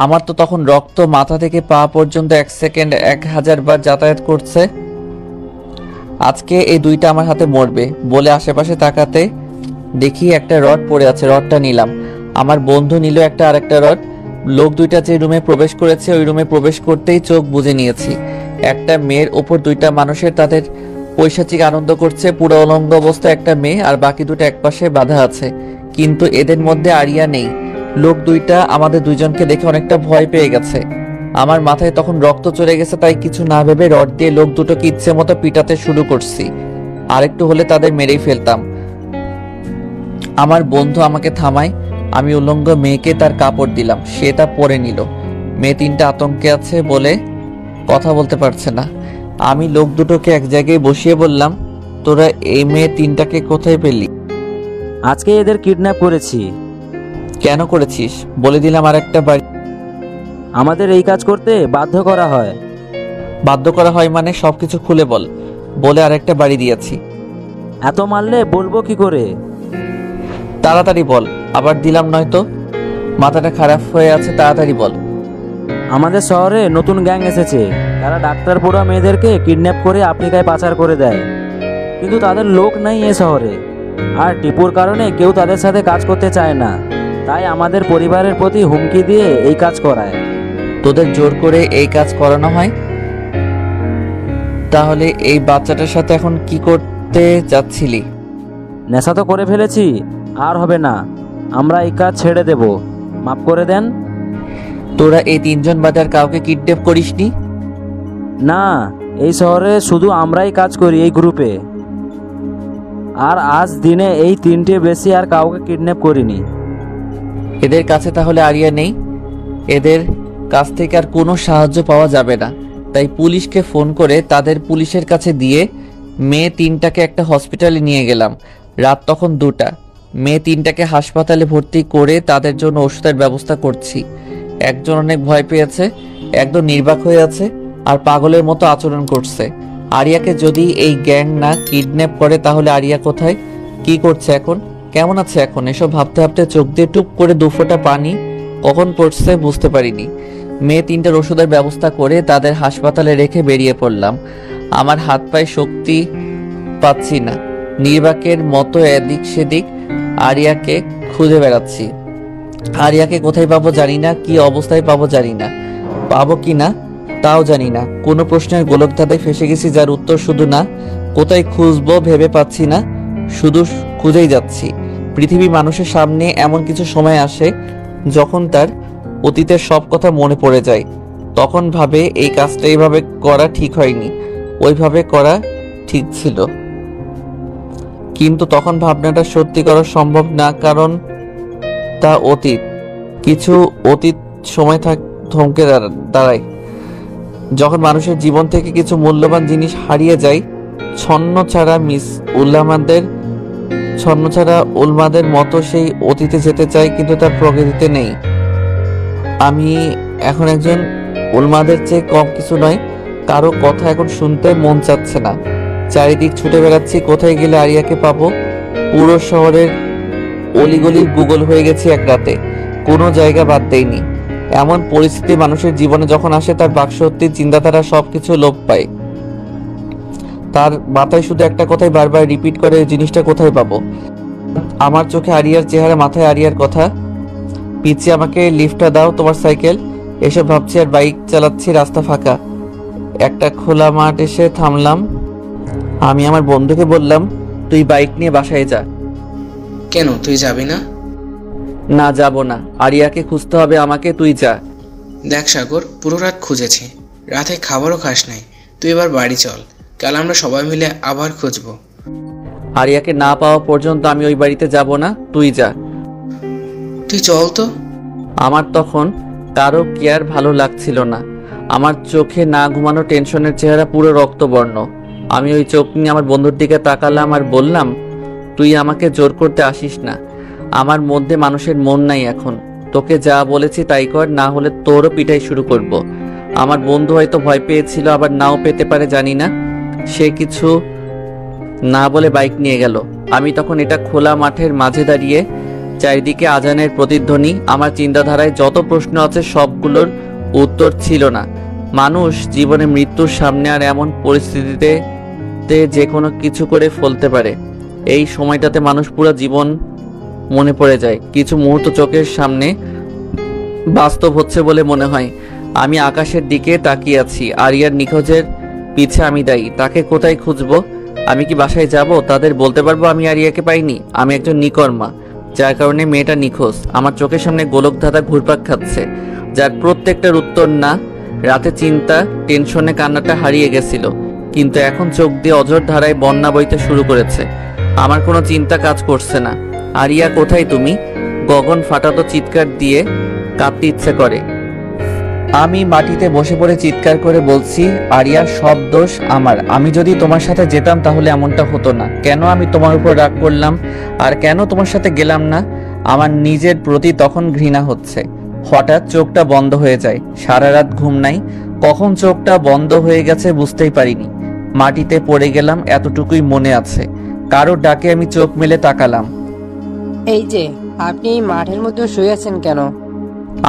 আমার তো তখন রক্ত মাথা থেকে পা পর্যন্ত 1 সেকেন্ড 1000 বার যাতায়াত করছে। আজকে এই দুইটা আমার হাতে মরবে বলে আশেপাশে তাকাতে দেখি একটা রড পড়ে আছে। রডটা নিলাম। আমার বন্ধু নিল একটা আরেকটা রড। লোক দুইটা যে রুমে প্রবেশ করেছে ওই রুমে প্রবেশ করতেই চোখ বুজে নিয়েছি। একটা মেয়ের ওপর দুইটা মানুষের তাদের পৈশাচিক আনন্দ করছে। পুরো অলঙ্গ অবস্থা একটা মেয়ে, আর বাকি দুটো একপাশে বাঁধা আছে। কিন্তু এদের মধ্যে আরিয়া নেই। লোক দুইটা আমাদের দুইজনকে দেখে অনেকটা ভয় পেয়ে গেছে। আমার মাথায় তখন রক্ত চলে গেছে, তাই কিছু না ভেবে রড দিয়ে লোক দুটোকে ইচ্ছে মতো পিটাতে শুরু করছি। আরেকটু হলে তাদের মেরেই ফেলতাম। আমার বন্ধু আমাকে থামায়। আমি উলঙ্গ মেয়েকে তার কাপড় দিলাম, সে তা পরে নিল। মেয়ে 3টা আতঙ্কে আছে বলে কথা বলতে পারছে না। আমি লোক দুটোকে এক জায়গায় বসিয়ে বললাম, তোরা এই মেয়ে 3টাকে কোথায় পেলি? আজকে এদের কিডন্যাপ করেছি। কেন করেছিস? বলে দিলাম আর একটা বাড়ি। আমাদের এই কাজ করতে বাধ্য করা হয়। বাধ্য করা হয় মানে? সবকিছু খুলে বল। বলে আরেকটা বাড়ি দিয়েছি। এত মারলে বলবো কি করে? তাড়াতাড়ি বল। আবার দিলাম নয়তো। মাথাটা খারাপ হয়ে আছে, তাড়াতাড়ি বল। আমাদের শহরে নতুন গ্যাং এসেছে। তারা ডাক্তার পড়া মেয়েদেরকে কিডন্যাপ করে আফ্রিকায় পাচার করে দেয়। কিন্তু তাদের লোক নাই এ শহরে, আর টিপুর কারণে কেউ তাদের সাথে কাজ করতে চায় না। তাই আমাদের পরিবারের প্রতি হুমকি দিয়ে এই কাজ করায়। তোদের জোর করে এই কাজ করানো হয়? তাহলে এই বাচ্চাটার সাথে এখন কি করতে যাচ্ছিলি? নেশা তো করে ফেলেছি, আর হবে না। আমরা এই কাজ ছেড়ে দেব, মাফ করে দেন। তোরা এই 3জন বাদে আর কাউকে কিডন্যাপ করিসনি? না, এই শহরে শুধু আমরাই কাজ করি এই গ্রুপে। আর আজ দিনে এই 3টে বেশি আর কাউকে কিডন্যাপ করিনি। এদের কাছে তাহলে আরিয়া নেই। এদের কাছ থেকে আর কোনো সাহায্য পাওয়া যাবে না। তাই পুলিশকে ফোন করে তাদের পুলিশের কাছে দিয়ে মেয়ে 3টাকে একটা হসপিটালে নিয়ে গেলাম। রাত তখন 2টা। মেয়ে 3টাকে হাসপাতালে ভর্তি করে তাদের জন্য ওষুধের ব্যবস্থা করছি। একজন অনেক ভয় পেয়েছে, একদম নির্বাক হয়ে আছে, আর পাগলের মতো আচরণ করছে। আরিয়াকে যদি এই গ্যাং না কিডন্যাপ করে তাহলে আরিয়া কোথায়, কি করছে এখন, কেমন আছে এখন? এসব ভাবতে ভাবতে চোখ দিয়ে টুপ করে 2 ফোঁটা পানি কখন পড়ছে বুঝতে পারিনি। মেয়ে 3টার ওষুধের ব্যবস্থা করে তাদের হাসপাতালে রেখে বেরিয়ে পড়লাম। আমার হাত পায়ে শক্তি পাচ্ছি না। নির্বাকের মতো এদিক সেদিক আরিয়াকে খুঁজে বেড়াচ্ছি। আরিয়াকে কোথায় পাবো জানি না, কি অবস্থায় পাবো জানি না, পাবো কি না তাও জানি না। কোনো প্রশ্নের গোলকধাঁধায় ফেসে গেছি যার উত্তর শুধু না। কোথায় খুঁজবো ভেবে পাচ্ছি না, শুধু খুঁজেই যাচ্ছি। পৃথিবী মানুষের সামনে এমন কিছু সময় আসে যখন তার অতীতের সব কথা মনে পড়ে যায়। তখন ভাবে এই কাজটা এইভাবে করা ঠিক হয়নি, ওইভাবে করা ঠিক ছিল। কিন্তু তখন ভাবনাটা সত্যি করা সম্ভব না, কারণ তা অতীত। কিছু অতীত সময় থমকে দাঁড়ায় যখন মানুষের জীবন থেকে কিছু মূল্যবান জিনিস হারিয়ে যায়। ছন্ন ছাড়া মিস উল্লামাদের ছন্নছাড়া উন্মাদের মতো সেই অতীতে যেতে চাই, কিন্তু তার প্রকৃতিতে নেই। আমি এখন একজন উন্মাদের চেয়ে কম কিছু নয়। কারো কথা এখন শুনতে মন চাচ্ছে না। চারিদিক ছুটে বেড়াচ্ছি, কোথায় গেলে আরিয়াকে পাবো। পুরো শহরের অলিগলির গুগল হয়ে গেছে এক রাতে, কোনো জায়গা বাদ দেয়নি। এমন পরিস্থিতি মানুষের জীবনে যখন আসে, তার বাকশক্তির চিন্তাধারা সবকিছু লোপ পায়। তার মাথায় শুধু একটা কথাই বারবার রিপিট করে, এই জিনিসটা কোথায় পাবো। আমার চোখে আরিয়ার চেহারা, মাথায় আরিয়ার কথা। পিছিয়ে আমাকে লিফটটা দাও, তোমার সাইকেল। এসব ভাবছি আর বাইক চালাচ্ছি, রাস্তা ফাঁকা। একটা খোলা মাঠ এসে থামলাম। আমি আমার বন্ধুকে বললাম, তুই বাইক নিয়ে বাসায় যা। কেন, তুই যাবি না? না, যাব না। আরিয়াকে খুঁজতে হবে আমাকে, তুই যা। দেখ সাগর, পুরো রাত খুঁজেছি, রাতে খাবারও খাস নাই। তুই এবার বাড়ি চল, কাল আমরা সবাই মিলে আবার খুঁজবো। আরিয়াকে না পাওয়া পর্যন্ত আমি ওই বাড়িতে যাব না, তুই যা। তুই চল তো। আমার তখন কারো কেয়ার ভালো লাগছিল না। আমার চোখে না ঘুমানো টেনশনের চেহারা পুরো রক্তবর্ণ। আমি ওই চোখ নিয়ে আমার বন্ধুর দিকে তাকালাম আর বললাম, তুই আমাকে জোর করতে আসিস না। আমার মধ্যে মানুষের মন নাই এখন। তোকে যা বলেছি তাই কর, না হলে তোরও পিটাই শুরু করব। আমার বন্ধু হয়তো ভয় পেয়েছিল, আবার নাও পেতে পারে, জানি না। সে কিছু না বলে বাইক নিয়ে গেল। আমি তখন এটা খোলা মাঠের মাঝে দাঁড়িয়ে, চারিদিকে আজানের প্রতিধ্বনি। আমার চিন্তাধারায় যত প্রশ্ন আছে সবগুলোর উত্তর ছিল না। মানুষ জীবনে মৃত্যুর সামনে আর এমন পরিস্থিতিতে যে কোনো কিছু করে ফেলতে পারে। এই সময়টাতে মানুষ পুরো জীবন মনে পড়ে যায়। কিছু মুহূর্ত চোখের সামনে বাস্তব হচ্ছে বলে মনে হয়। আমি আকাশের দিকে তাকিয়ে আছি। আরিয়ার নিখোঁজের পিছে আমি দায়ী। তাকে কোথায় খুঁজবো? আমি কি বাসায় যাব? তাদের বলতে পারবো আমি আরিয়াকে পাইনি? আমি একজন নিকর্মা, যার কারণে মেয়েটা নিখোঁজ। আমার চোখের সামনে গোলকধাঁধা ঘুরপাক খাচ্ছে, যার প্রত্যেকটার উত্তর না। রাতে চিন্তা, টেনশনে কান্নাটা হারিয়ে গেছিল, কিন্তু এখন চোখ দিয়ে অঝোর ধারায় বন্যা বইতে শুরু করেছে। আমার কোনো চিন্তা কাজ করছে না। আরিয়া কোথায় তুমি? গগন ফাটাতো চিৎকার দিয়ে কাঁদতে ইচ্ছে করে। আমি মাটিতে বসে পড়ে চিৎকার করে বলছি, আরিয়া, সব দোষ আমার। আমি যদি তোমার সাথে যেতাম তাহলে এমনটা হতো না। কেন আমি তোমার উপর রাগ করলাম, আর কেন তোমার সাথে গেলাম না? আমার নিজের প্রতি তখন ঘৃণা হচ্ছে। হঠাৎ চোখটা বন্ধ হয়ে যায়। সারা রাত ঘুম নাই, কখন চোখটা বন্ধ হয়ে গেছে বুঝতেই পারিনি। মাটিতে পড়ে গেলাম, এতটুকুই মনে আছে। কারো ডাকে আমি চোখ মেলে তাকালাম। এই যে, আপনি এই মাঠের মধ্যে শুয়ে আছেন কেন?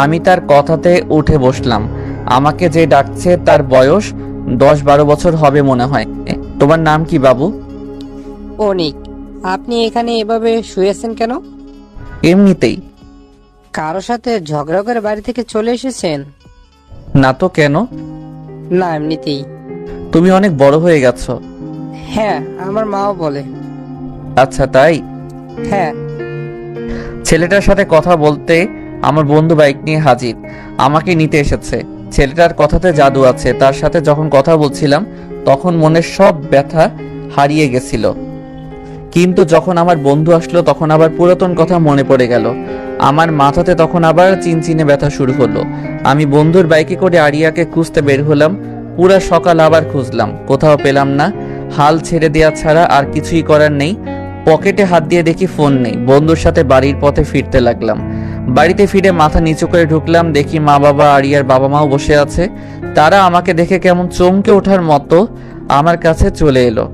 আমি তার কথাতে উঠে বসলাম। আমাকে যে ডাকছে তার বয়স 10-12 বছর হবে মনে হয়। তোমার নাম কি বাবু? অনিক। আপনি এখানে এভাবে শুয়ে আছেন কেন? এমনিতেই। কারোর সাথে ঝগড়া করে বাড়ি থেকে চলে এসেছেন? না তো, কেন? না, এমনিতেই। তুমি অনেক বড় হয়ে গেছো। হ্যাঁ, আমার মাও বলে। আচ্ছা, তাই? হ্যাঁ। ছেলেটার সাথে কথা বলতে আমার বন্ধু বাইক নিয়ে হাজির, আমাকে নিতে এসেছে। ছেলেটার কথাতে জাদু আছে। তার সাথে যখন কথা বলছিলাম তখন মনের সব ব্যথা হারিয়ে গেছিল, কিন্তু যখন আমার বন্ধু আসলো তখন আবার পুরাতন কথা মনে পড়ে গেল। আমার মাথাতে তখন আবার চিনচিনে ব্যথা শুরু হলো। আমি বন্ধুর বাইকে করে আরিয়াকে খুঁজতে বের হলাম। পুরা সকাল আবার খুঁজলাম, কোথাও পেলাম না। হাল ছেড়ে দেওয়া ছাড়া আর কিছুই করার নেই। পকেটে হাত দিয়ে দেখি ফোন নেই। বন্ধুর সাথে বাড়ির পথে ফিরতে লাগলাম। বাড়িতে ফিরে মাথা নিচু করে ঢুকলাম, দেখি মা, বাবা, আরিয়ার বাবা মাও বসে আছে। তারা আমাকে দেখে কেমন চমকে ওঠার মতো আমার কাছে চলে এলো।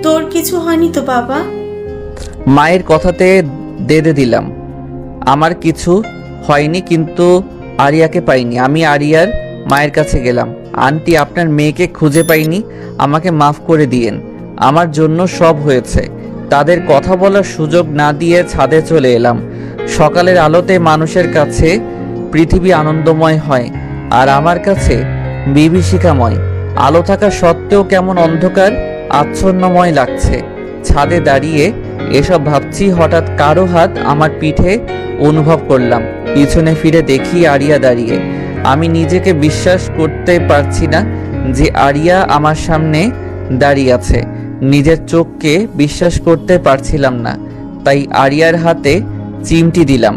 তোর কিছু হয়নি তো বাবা? মায়ের কথাতে দেদে দিলাম, আমার কিছু হয়নি, কিন্তু আরিয়াকে পাইনি। আমি আরিয়ার মায়ের কাছে গেলাম। আন্টি, আপনার মেয়েকে খুঁজে পাইনি, আমাকে মাফ করে দিয়েন। আমার জন্য সব হয়েছে। তাদের কথা বলার সুযোগ না দিয়ে ছাদে চলে এলাম। সকালের আলোতে মানুষের কাছে পৃথিবী আনন্দময় হয়, আর আমার কাছে বিভীষিকাময়। আলো থাকা সত্ত্বেও কেমন অন্ধকার আচ্ছন্নময় লাগছে। ছাদে দাঁড়িয়ে এসব ভাবছি, হঠাৎ কারো হাত আমার পিঠে অনুভব করলাম। পিছনে ফিরে দেখি আরিয়া দাঁড়িয়ে। আমি নিজেকে বিশ্বাস করতে পারছি না যে আরিয়া আমার সামনে দাঁড়িয়ে আছে। নিজের চোখকে বিশ্বাস করতে পারছিলাম না, তাই আরিয়ার হাতে চিমটি দিলাম।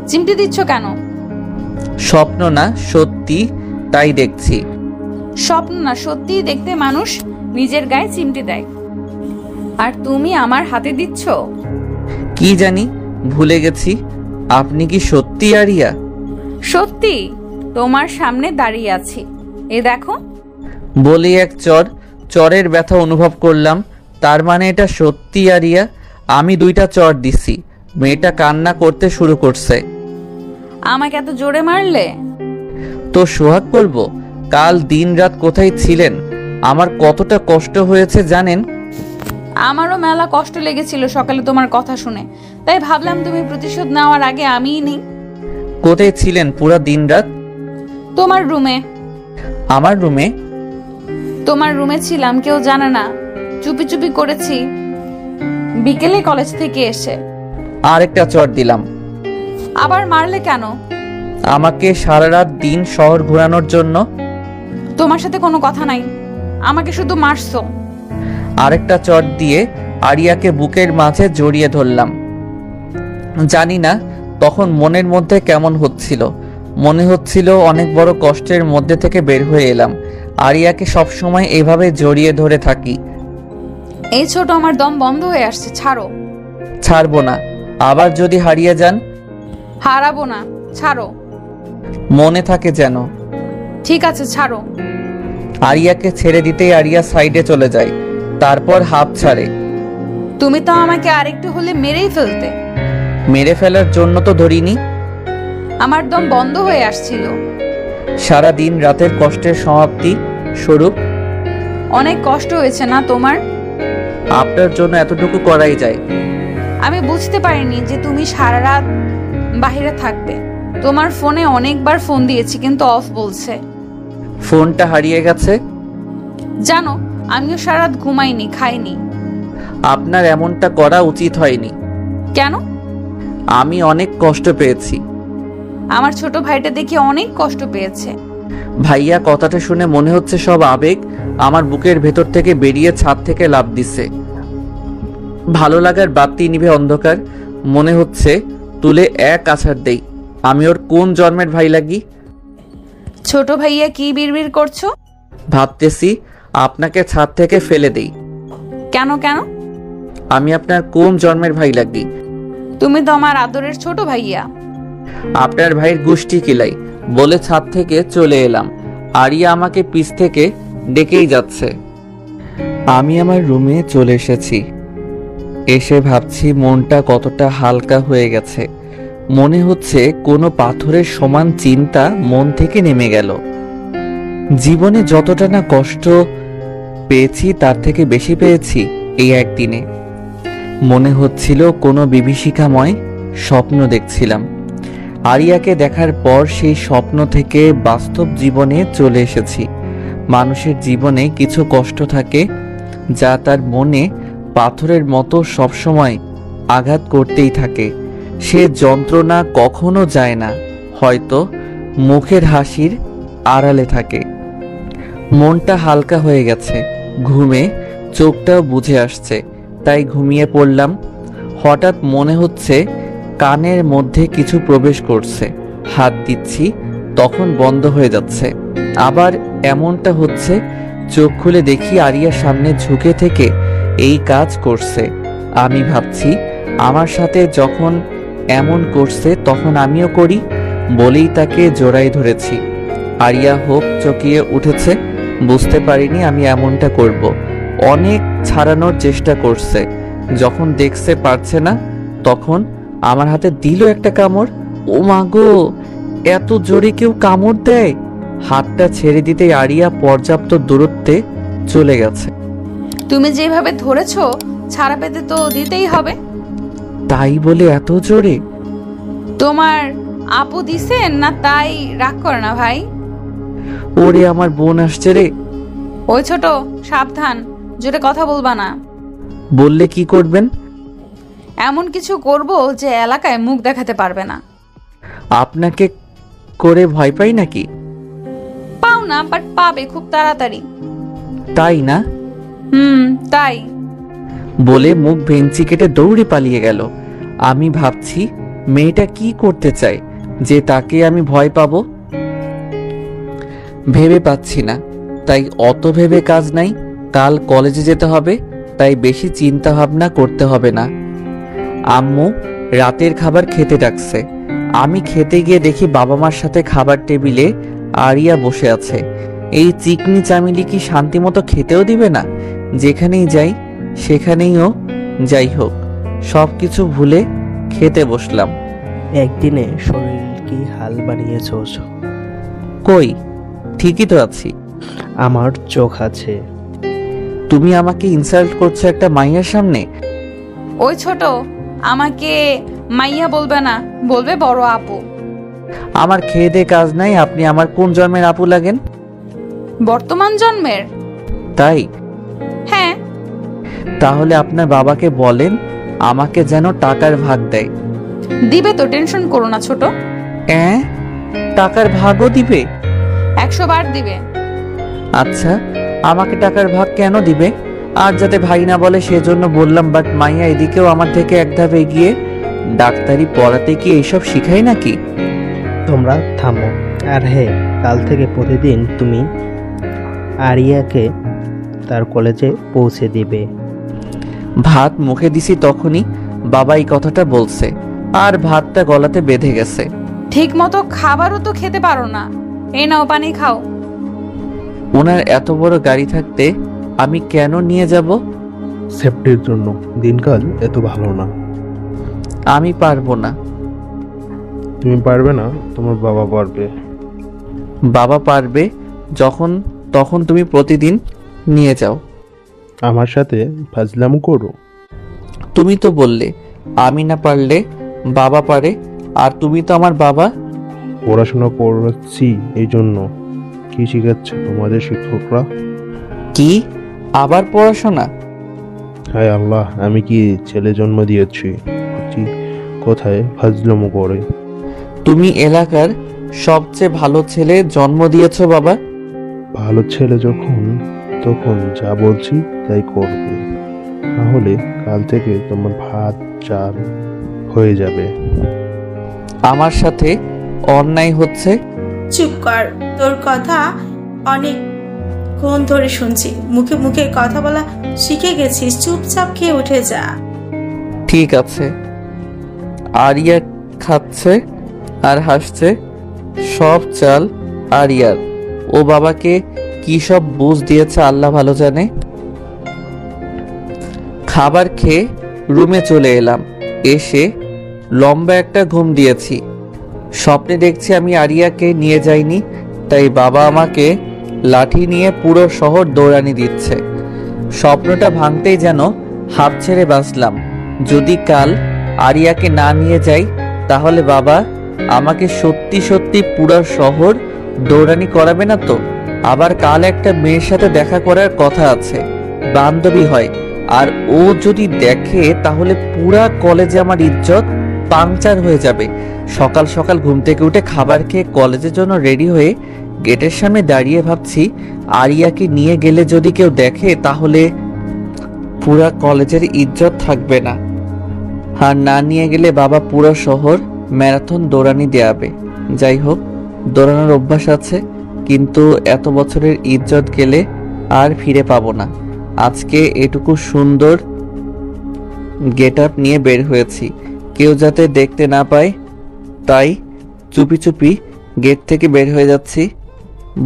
চিমটি দিচ্ছ কেন? স্বপ্ন না, সত্যি তাই দেখছি। স্বপ্ন না, সত্যিই দেখতে মানুষ নিজের গায়ে চিমটি দেয়। আর তুমি আমার হাতে দিচ্ছ? কি জানি, ভুলে গেছি। আপনি কি সত্যি আরিয়া? সত্যি, তোমার সামনে দাঁড়িয়ে আছি, এ দেখো। বলি এক চরের ব্যথা অনুভব করলাম। তার মানে এটা সত্যি আরিয়া? আমি 2টা চর দিছি, মেয়েটা কান্না করতে শুরু করছে। আমাকে এত জোরে মারলে? তো সোহাগ বলবো, কাল দিন রাত কোথায় ছিলেন? আমার কতটা কষ্ট হয়েছে জানেন? আমারও মেলা কষ্ট লেগেছিল সকালে তোমার কথা শুনে, তাই ভাবলাম তুমি প্রতিশোধ নেওয়ার আগে আমিই নিই। কোথায় ছিলেন পুরো দিন রাত? তোমার রুমে। আমার রুমে? তোমার রুমে ছিলাম, কেউ জানে না, চুপি চুপি করেছি বিকেলে কলেজ থেকে এসে। আরেকটা চর দিলাম। আবার মারলে কেন? আমাকে সারা রাত দিন শহর ঘোরানোর জন্য। তোমার সাথে কোনো কথা নাই, আমাকে শুধু মারছো। আরেকটা চর দিয়ে আরিয়াকে বুকের মাঝে জড়িয়ে ধরলাম। জানি না তখন মনের মধ্যে কেমন হচ্ছিল, মনে হচ্ছিল অনেক বড় কষ্টের মধ্যে থেকে বের হয়ে এলাম। আরিয়াকে সবসময় এভাবে জড়িয়ে ধরে থাকি। এই ছোট, আমার দম বন্ধ হয়ে আসছে, ছাড়ো। ছাড়বো না। আবার যদি হারিয়ে যান? হারাবো না, ছাড়ো। মনে থাকে যেন। ঠিক আছে, ছাড়ো। আরিয়াকে ছেড়ে দিতেই আরিয়া সাইডে চলে যায়, তারপর হাত ছাড়ে। তুমি তো আমাকে আরেকটু হলে মেরেই ফেলতে। মেরে ফেলার জন্য তো ধরিনি। আমার দম বন্ধ হয়ে আসছিল। সারা দিন রাতের কষ্টের সমাপ্তি স্বরূপ। অনেক কষ্ট হয়েছে না তোমার? আপনার জন্য এতটুকু করাই যায়। আমি বুঝতে পারিনি যে তুমি সারা রাত বাইরে থাকবে। তোমার ফোনে অনেকবার ফোন দিয়েছি, কিন্তু অফ বলছে। ফোনটা হারিয়ে গেছে। জানো, আমিও সারা রাত ঘুমাইনি, খাইনি। আপনার এমনটা করা উচিত হয়নি। কেন? আমি অনেক কষ্ট পেয়েছি। আমার ছোট ভাইটা দেখি অনেক কষ্ট পেয়েছে। ভাইয়া কথাটা শুনে মনে হচ্ছে সব আবেগ আমার বুকের ভেতর থেকে বেরিয়ে ছাদ থেকে লাফ দিছে। ভালো লাগার বাতি নিভে অন্ধকার। মনে হচ্ছে তুলে এক আছাড় দেই। আমি ওর কোন জন্মের ভাই লাগি? ছোট ভাইয়া কি বিড়বিড় করছো? ভাবতেছি আপনাকে ছাদ থেকে ফেলে দেই। কেন কেন? আমি আপনার কোন জন্মের ভাই লাগি? তুমি তো আমার আদরের ছোট ভাইয়া। আপনার ভাইয়ের গোষ্ঠী কিলাই বলে ছাদ থেকে চলে এলাম। আরিয়া আমাকে পিছ থেকে ডেকেই যাচ্ছে। আমি আমার রুমে চলে এসেছি। এসে ভাবছি মনটা কতটা হালকা হয়ে গেছে। মনে হচ্ছে কোনো পাথরের সমান চিন্তা মন থেকে নেমে গেল। জীবনে যতটা না কষ্ট পেয়েছি তার থেকে বেশি পেয়েছি এই একদিনে। মনে হচ্ছিল কোনো বিভীষিকাময় স্বপ্ন দেখছিলাম। আরিয়াকে দেখার পর সেই স্বপ্ন থেকে বাস্তব জীবনে চলে এসেছি। মানুষের জীবনে কিছু কষ্ট থাকে যা তার মনে পাথরের মতো সবসময় আঘাত করতেই থাকে। সে যন্ত্রণা কখনো যায় না, হয়তো মুখের হাসির আড়ালে থাকে। মনটা হালকা হয়ে গেছে। ঘুমে চোখটাও বুঝে আসছে, তাই ঘুমিয়ে পড়লাম। হঠাৎ মনে হচ্ছে কানের মধ্যে কিছু প্রবেশ করছে। হাত দিচ্ছি, তখন বন্ধ হয়ে যাচ্ছে। আবার এমনটা হচ্ছে, চোখ খুলে দেখি আরিয়ার সামনে ঝুঁকে থেকে এই কাজ করছে। আমি ভাবছি আমার সাথে যখন এমন করছে তখন আমিও করি, বলেই তাকে জড়াই ধরেছি। আরিয়া হোক চকিয়ে উঠেছে। বুঝতে পারিনি আমি এমনটা করব। অনেক ছাড়ানোর চেষ্টা করছে। যখন দেখতে পারছে না তখন আমার হাতে দিল একটা কামড়। ও মা গো, এত জোরে কেউ কামড় দেয়? হাতটা ছেড়ে দিতেই আরিয়া পর্যাপ্ত দূরত্বে চলে গেছে। তুমি যেভাবে ধরেছো, ছাড়া পেতে তো দিতেই হবে। তাই বলে এত জোরে? তোমার আপু দিছেন না, তাই রাগ করে না ভাই। ওরে আমার বোন আসছে রে। ওই ছোট, সাবধান, জোরে কথা বলবা না। বললে কি করবেন? এমন কিছু করব যে এলাকায় মুখ দেখাতে পারবে না। আপনাকে করে ভয় পাই নাকি? পাও না, বাট পাবে খুব তাড়াতাড়ি। তাই না? তাই বলে মুখ ভেঙচি কেটে দৌড়ে পালিয়ে গেল। আমি ভাবছি মেয়েটা কি করতে চায় যে তাকে আমি ভয় পাবো? ভেবে পাচ্ছি না। তাই অত ভেবে কাজ নাই। কাল কলেজে যেতে হবে, তাই বেশি চিন্তা ভাবনা করতে হবে না। আম্মু রাতের খাবার খেতে ডাকছে। আমি খেতে গিয়ে দেখি বাবা মার সাথে খাবার টেবিলে আরিয়া বসে আছে। এই চিকনি চামিলি কি শান্তিমতো খেতেও দিবে না? যেখানেই যাই সেখানেইও যাই হোক, সব কিছু ভুলে খেতে বসলাম। একদিনে শরীর কি হাল বানিয়েছ? কই, ঠিকই তো আছি। আমার চোখ আছে। তুমি আমাকে ইনসাল্ট করছো একটা মাইয়ার সামনে? ওই ছোট, আমাকে মাইয়া বলবে না, বলবে বড় আপু। আমার খেয়ে দে কাজ নাই, আপনি আমার কোন জন্মের আপু লাগেন? বর্তমান জন্মের। তাই? হ্যাঁ। তাহলে আপনার বাবাকে বলেন আমাকে যেন টাকার ভাগ দেয়। দিবে তো, টেনশন করো না ছোট। টাকার ভাগও দিবে? 100 বার দিবে। আচ্ছা, আমাকে টাকার ভাগ কেন দিবে? আর যাতে ভাই না বলে সেজন্য বললাম। বাট মাইয়া এদিকেও আমার থেকে এক ধাপ এগিয়ে। ডাক্তারি পড়াতে কি এইসব শিখাই নাকি? তোমরা থামো। আর হ্যাঁ, কাল থেকে প্রতিদিন তুমি আরিয়াকে তার কলেজে পৌঁছে দিবে। ভাত মুখে দিছি তখনই বাবা এই কথাটা বলছে, আর ভাতটা গলাতে বেঁধে গেছে। ঠিক মতো খাবারও তো খেতে পারো না। এই নাও পানি খাও। ওনার এত বড় গাড়ি থাকতে আমি কেন নিয়ে যাব? সেফটির জন্য। দিনকাল এত ভালো না। আমি পারবো না। তুমি পারবে না, তোমার বাবা পারবে। বাবা পারবে যখন তখন তুমি প্রতিদিন নিয়ে যাও। আমার সাথে ফাজলাম করো। তুমি তো বললে আমি না পারলে বাবা পারে, আর তুমি তো আমার বাবা। পড়াশোনা করাচ্ছি এই জন্য। কি শিখাচ্ছে তোমাদের শিক্ষকরা? কি আবার পড়াশোনা? হায় আল্লাহ, আমি কি ছেলে জন্ম দিয়েছি? কোথায় ফাজলামো করে? তুমি এলাকার সবচেয়ে ভালো ছেলে জন্ম দিয়েছো বাবা। ভালো ছেলে যখন তখন যা বলছি তাই করবে, তাহলে কাল থেকে তোমার ভাত চাল হয়ে যাবে। আমার সাথে অন্যায় হচ্ছে। চুপ কর, তোর কথা অনেকক্ষণ ধরে শুনছি। মুখে মুখে কথা বলা শিখে গেছিস, চুপচাপ খেয়ে উঠে যা। ঠিক আছে। আরিয়া খাচ্ছে আর হাসছে। সব চাল আরিয়ার। ও বাবাকে কি সব বুঝ দিয়েছে আল্লাহ ভালো জানে। খাবার খেয়ে রুমে চলে এলাম। এসে লম্বা একটা ঘুম দিয়েছি। স্বপ্নে দেখছি আমি আরিয়াকে নিয়ে যাইনি, তাই বাবা আমাকে লাঠি নিয়ে পুরো শহর দৌড়ানি দিচ্ছে। স্বপ্নটা ভাঙতেই যেন হাঁপ ছেড়ে বাঁচলাম। যদি কাল আরিয়াকে না নিয়ে যাই তাহলে বাবা আমাকে সত্যি সত্যি পুরো শহর দৌড়ানি করাবে না তো? আবার কাল একটা মেয়ের সাথে দেখা করার কথা আছে, বান্ধবী হয়। আর ও যদি দেখে তাহলে পুরা কলেজে আমার ইজ্জত পাংচার হয়ে যাবে। সকাল সকাল ঘুম থেকে উঠে খাবার খেয়ে কলেজের জন্য রেডি হয়ে গেটের সামনে দাঁড়িয়ে ভাবছি আরিয়াকে নিয়ে গেলে যদি কেউ দেখে তাহলে পুরা কলেজের ইজ্জত থাকবে না। আর না নিয়ে গেলে বাবা পুরো শহর ম্যারাথন দৌড়ানি দেয়াবে। যাই হোক, দৌড়ানোর অভ্যাস আছে, কিন্তু এত বছরের ইজ্জত গেলে আর ফিরে পাবো না। আজকে এটুকু সুন্দর গেট আপ নিয়ে বের হয়েছি, কেউ যাতে দেখতে না পায়, তাই চুপি চুপি গেট থেকে বের হয়ে যাচ্ছি।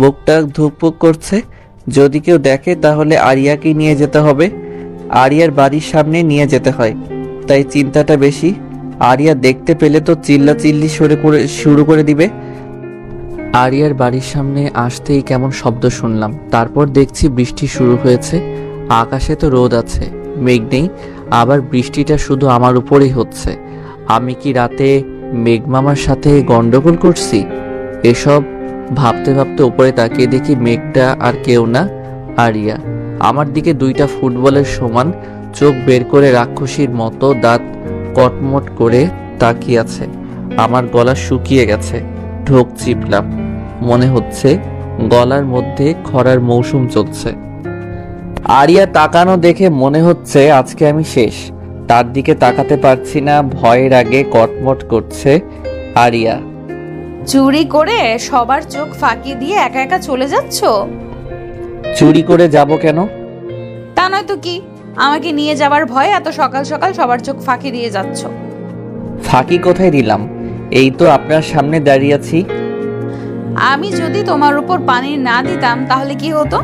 বুকটা ধুকপুক করছে। যদি কেউ দেখে তাহলে আরিয়াকে নিয়ে যেতে হবে। আরিয়ার বাড়ির সামনে নিয়ে যেতে হয়, তাই চিন্তাটা বেশি। আরিয়া দেখতে পেলে তো চিল্লাচিল্লি শুরু করে দিবে। আরিয়ার বাড়ির সামনে আসতেই কেমন শব্দ শুনলাম। তারপর দেখছি বৃষ্টি শুরু হয়েছে। আকাশে তো রোদ আছে, মেঘ নেই। আবার বৃষ্টিটা শুধু আমার উপরেই হচ্ছে। আমি কি রাতে মেঘমামার সাথে গন্ডগোল করছি? এসব ভাবতে ভাবতে উপরে তাকিয়ে দেখি মেঘটা আর কেউ না, আরিয়া। আমার দিকে দুইটা ফুটবলের সমান চোখ বের করে রাক্ষসীর মতো দাঁত কটমট করে তাকিয়ে আছে। আমার গলা শুকিয়ে গেছে। ঢোক চিপলাম, মনে হচ্ছে গলার মধ্যে খরার মৌসুম চলছে। আরিয়া তাকানো দেখে মনে হচ্ছে আজকে আমি শেষ। তার দিকে তাকাতে পারছি না, ভয়ের আগে কটমট করছে আরিয়া। চুরি করে সবার চোখ ফাঁকি দিয়ে একা একা চলে যাচ্ছ? চুরি করে যাব কেন? তা নয় তো কি, আমাকে নিয়ে যাবার ভয়ে এত সকাল সকাল সবার চোখ ফাঁকি দিয়ে যাচ্ছ। ফাঁকি কোথায় দিলাম? এই তো আপনার সামনে দাঁড়িয়ে আছি। আমি যদি তোমার উপর পানি না দিতাম তাহলে কি হতো?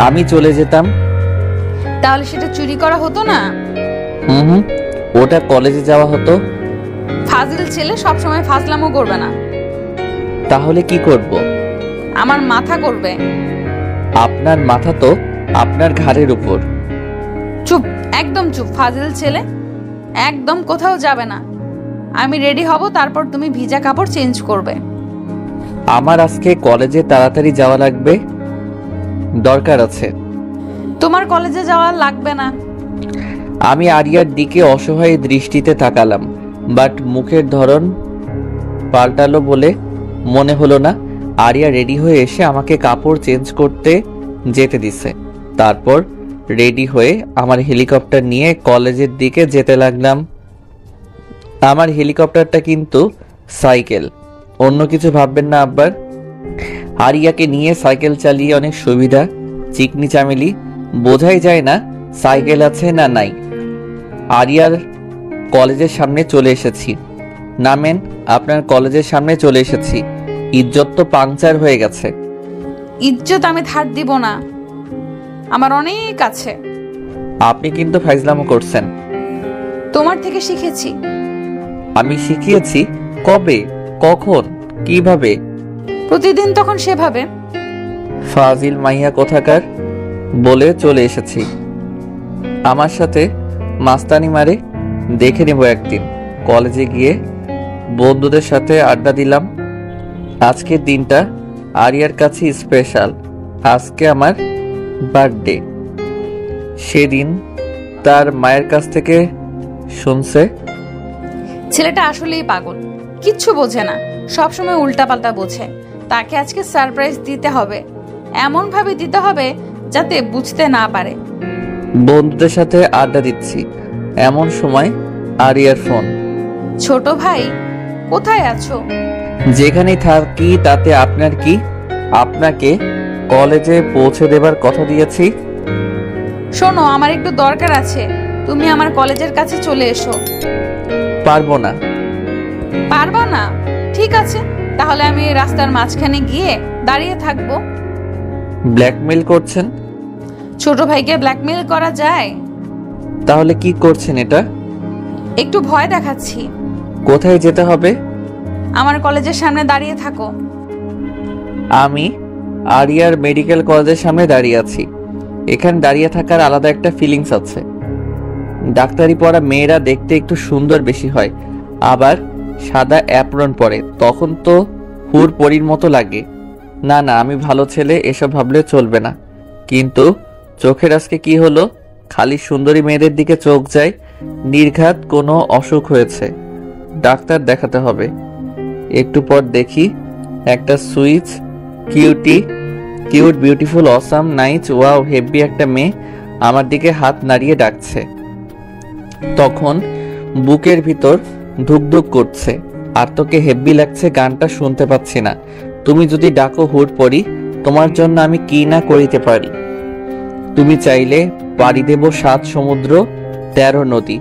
আমি চলে যেতাম। তাহলে সেটা চুরি করা হতো না? হুম, ওটা কলেজে যাওয়া হতো। ফাজিল ছেলে সবসময় ফাজলামও করবে না। তাহলে কি করব? আমার মাথা করবে। আপনার মাথা তো আপনার ঘাড়ের উপর। চুপ, একদম চুপ ফাজিল ছেলে, একদম কোথাও যাবে না। আমি রেডি হব, তারপর তুমি ভিজা কাপড় চেঞ্জ করবে। আমার আজকে কলেজে তাড়াতাড়ি যাওয়া লাগবে, দরকার আছে। তোমার কলেজে যাওয়া লাগবে না। আমি আরিয়ার দিকে অসহায় দৃষ্টিতে তাকালাম, বাট মুখের ধরন পাল্টালো বলে মনে হলো না। আরিয়া রেডি হয়ে এসে আমাকে কাপড় চেঞ্জ করতে যেতে দিছে। তারপর রেডি হয়ে আমার হেলিকপ্টার নিয়ে কলেজের দিকে যেতে লাগলাম। আমার হেলিকপ্টারটা কিন্তু সাইকেল, অন্য কিছু ভাববেন না আব্বার। আরিয়াকে নিয়ে সাইকেল চালিয়ে অনেক সুবিধা, চিকনি চামেলি, বোঝাই যায় না সাইকেল আছে না নাই। আরিয়ার কলেজের সামনে চলে এসেছি। নামেন, আপনার কলেজের সামনে চলে এসেছি। ইজ্জত তো পাংচার হয়ে গেছে। ইজ্জত আমি ধার দিব না, আমার অনেক আছে। আপনি কিন্তু ফাইজলামো করছেন। তোমার থেকে শিখেছি। আমি শিখিয়েছি? কবে, কখন, কিভাবে? প্রতিদিন তখন সেভাবে। ফাজিল মাইয়া কোথাকার, বলে চলে এসেছি। আমার সাথে মাস্তানি মারে, দেখে নেব একদিন। কলেজে গিয়ে বন্ধুদের সাথে আড্ডা দিলাম। আজকের দিনটা আরিয়ার কাছে স্পেশাল। আজকে আমার বার্থডে। সেদিন তার মায়ের কাছ থেকে শুনছে ছেলেটা আসলেই পাগল, কিচ্ছু বোঝে না, সবসময় উল্টাপাল্টা বোঝে। তাকে আজকে সারপ্রাইজ দিতে হবে, এমন ভাবে দিতে হবে যাতে বুঝতে না পারে। বন্ধুদের সাথে আড্ডা দিচ্ছি, এমন সময় আরিয়ার ফোন। ছোট ভাই, কোথায় আছো? যেখানেই থাকি তাতে আপনার কি? আপনাকে কলেজে পৌঁছে দেবার কথা দিয়েছি। শোনো, আমার একটু দরকার আছে, তুমি আমার কলেজের কাছে চলে এসো। পারবো না। পারবা না? ঠিক আছে, তাহলে আমি রাস্তার মাঝখানে গিয়ে দাঁড়িয়ে থাকবো। ব্ল্যাকমেল করছেন? ছোট ভাইকে ব্ল্যাকমেল করা যায়? তাহলে কি করছেন এটা? একটু ভয় দেখাচ্ছি। কোথায় যেতে হবে? আমার কলেজের সামনে দাঁড়িয়ে থাকো। আমি আরিয়ার মেডিকেল কলেজের সামনে দাঁড়িয়ে আছি। এখানে দাঁড়িয়ে থাকার আলাদা একটা ফিলিংস আছে। ডাক্তারি পড়া মেয়েরা দেখতে একটু সুন্দর বেশি হয়, আবার সাদা অ্যাপ্রন পরে, তখন তো হুর পরীর মতো লাগে। না না, আমি ভালো ছেলে, এসব ভাবলে চলবে না। কিন্তু চোখের আজকে কি হলো? খালি সুন্দরী মেয়েদের দিকে চোখ যায়। নির্ঘাত কোনো অসুখ হয়েছে, ডাক্তার দেখাতে হবে। একটু পর দেখি একটা cute beautiful awesome nice wow heavy একটা মেয়ে আমার দিকে হাত নাড়িয়ে ডাকছে। তখন বুকের ভিতর ধুকধুক করছে। আর তোকে হেভি লাগছে, গানটা শুনতে পাচ্ছি না। তুমি যদি ডাকো হুট পড়ি, তোমার জন্য আমি কি না করিতে পারি। তুমি চাইলে পাড়ি দেব 7 সমুদ্র 13 নদী।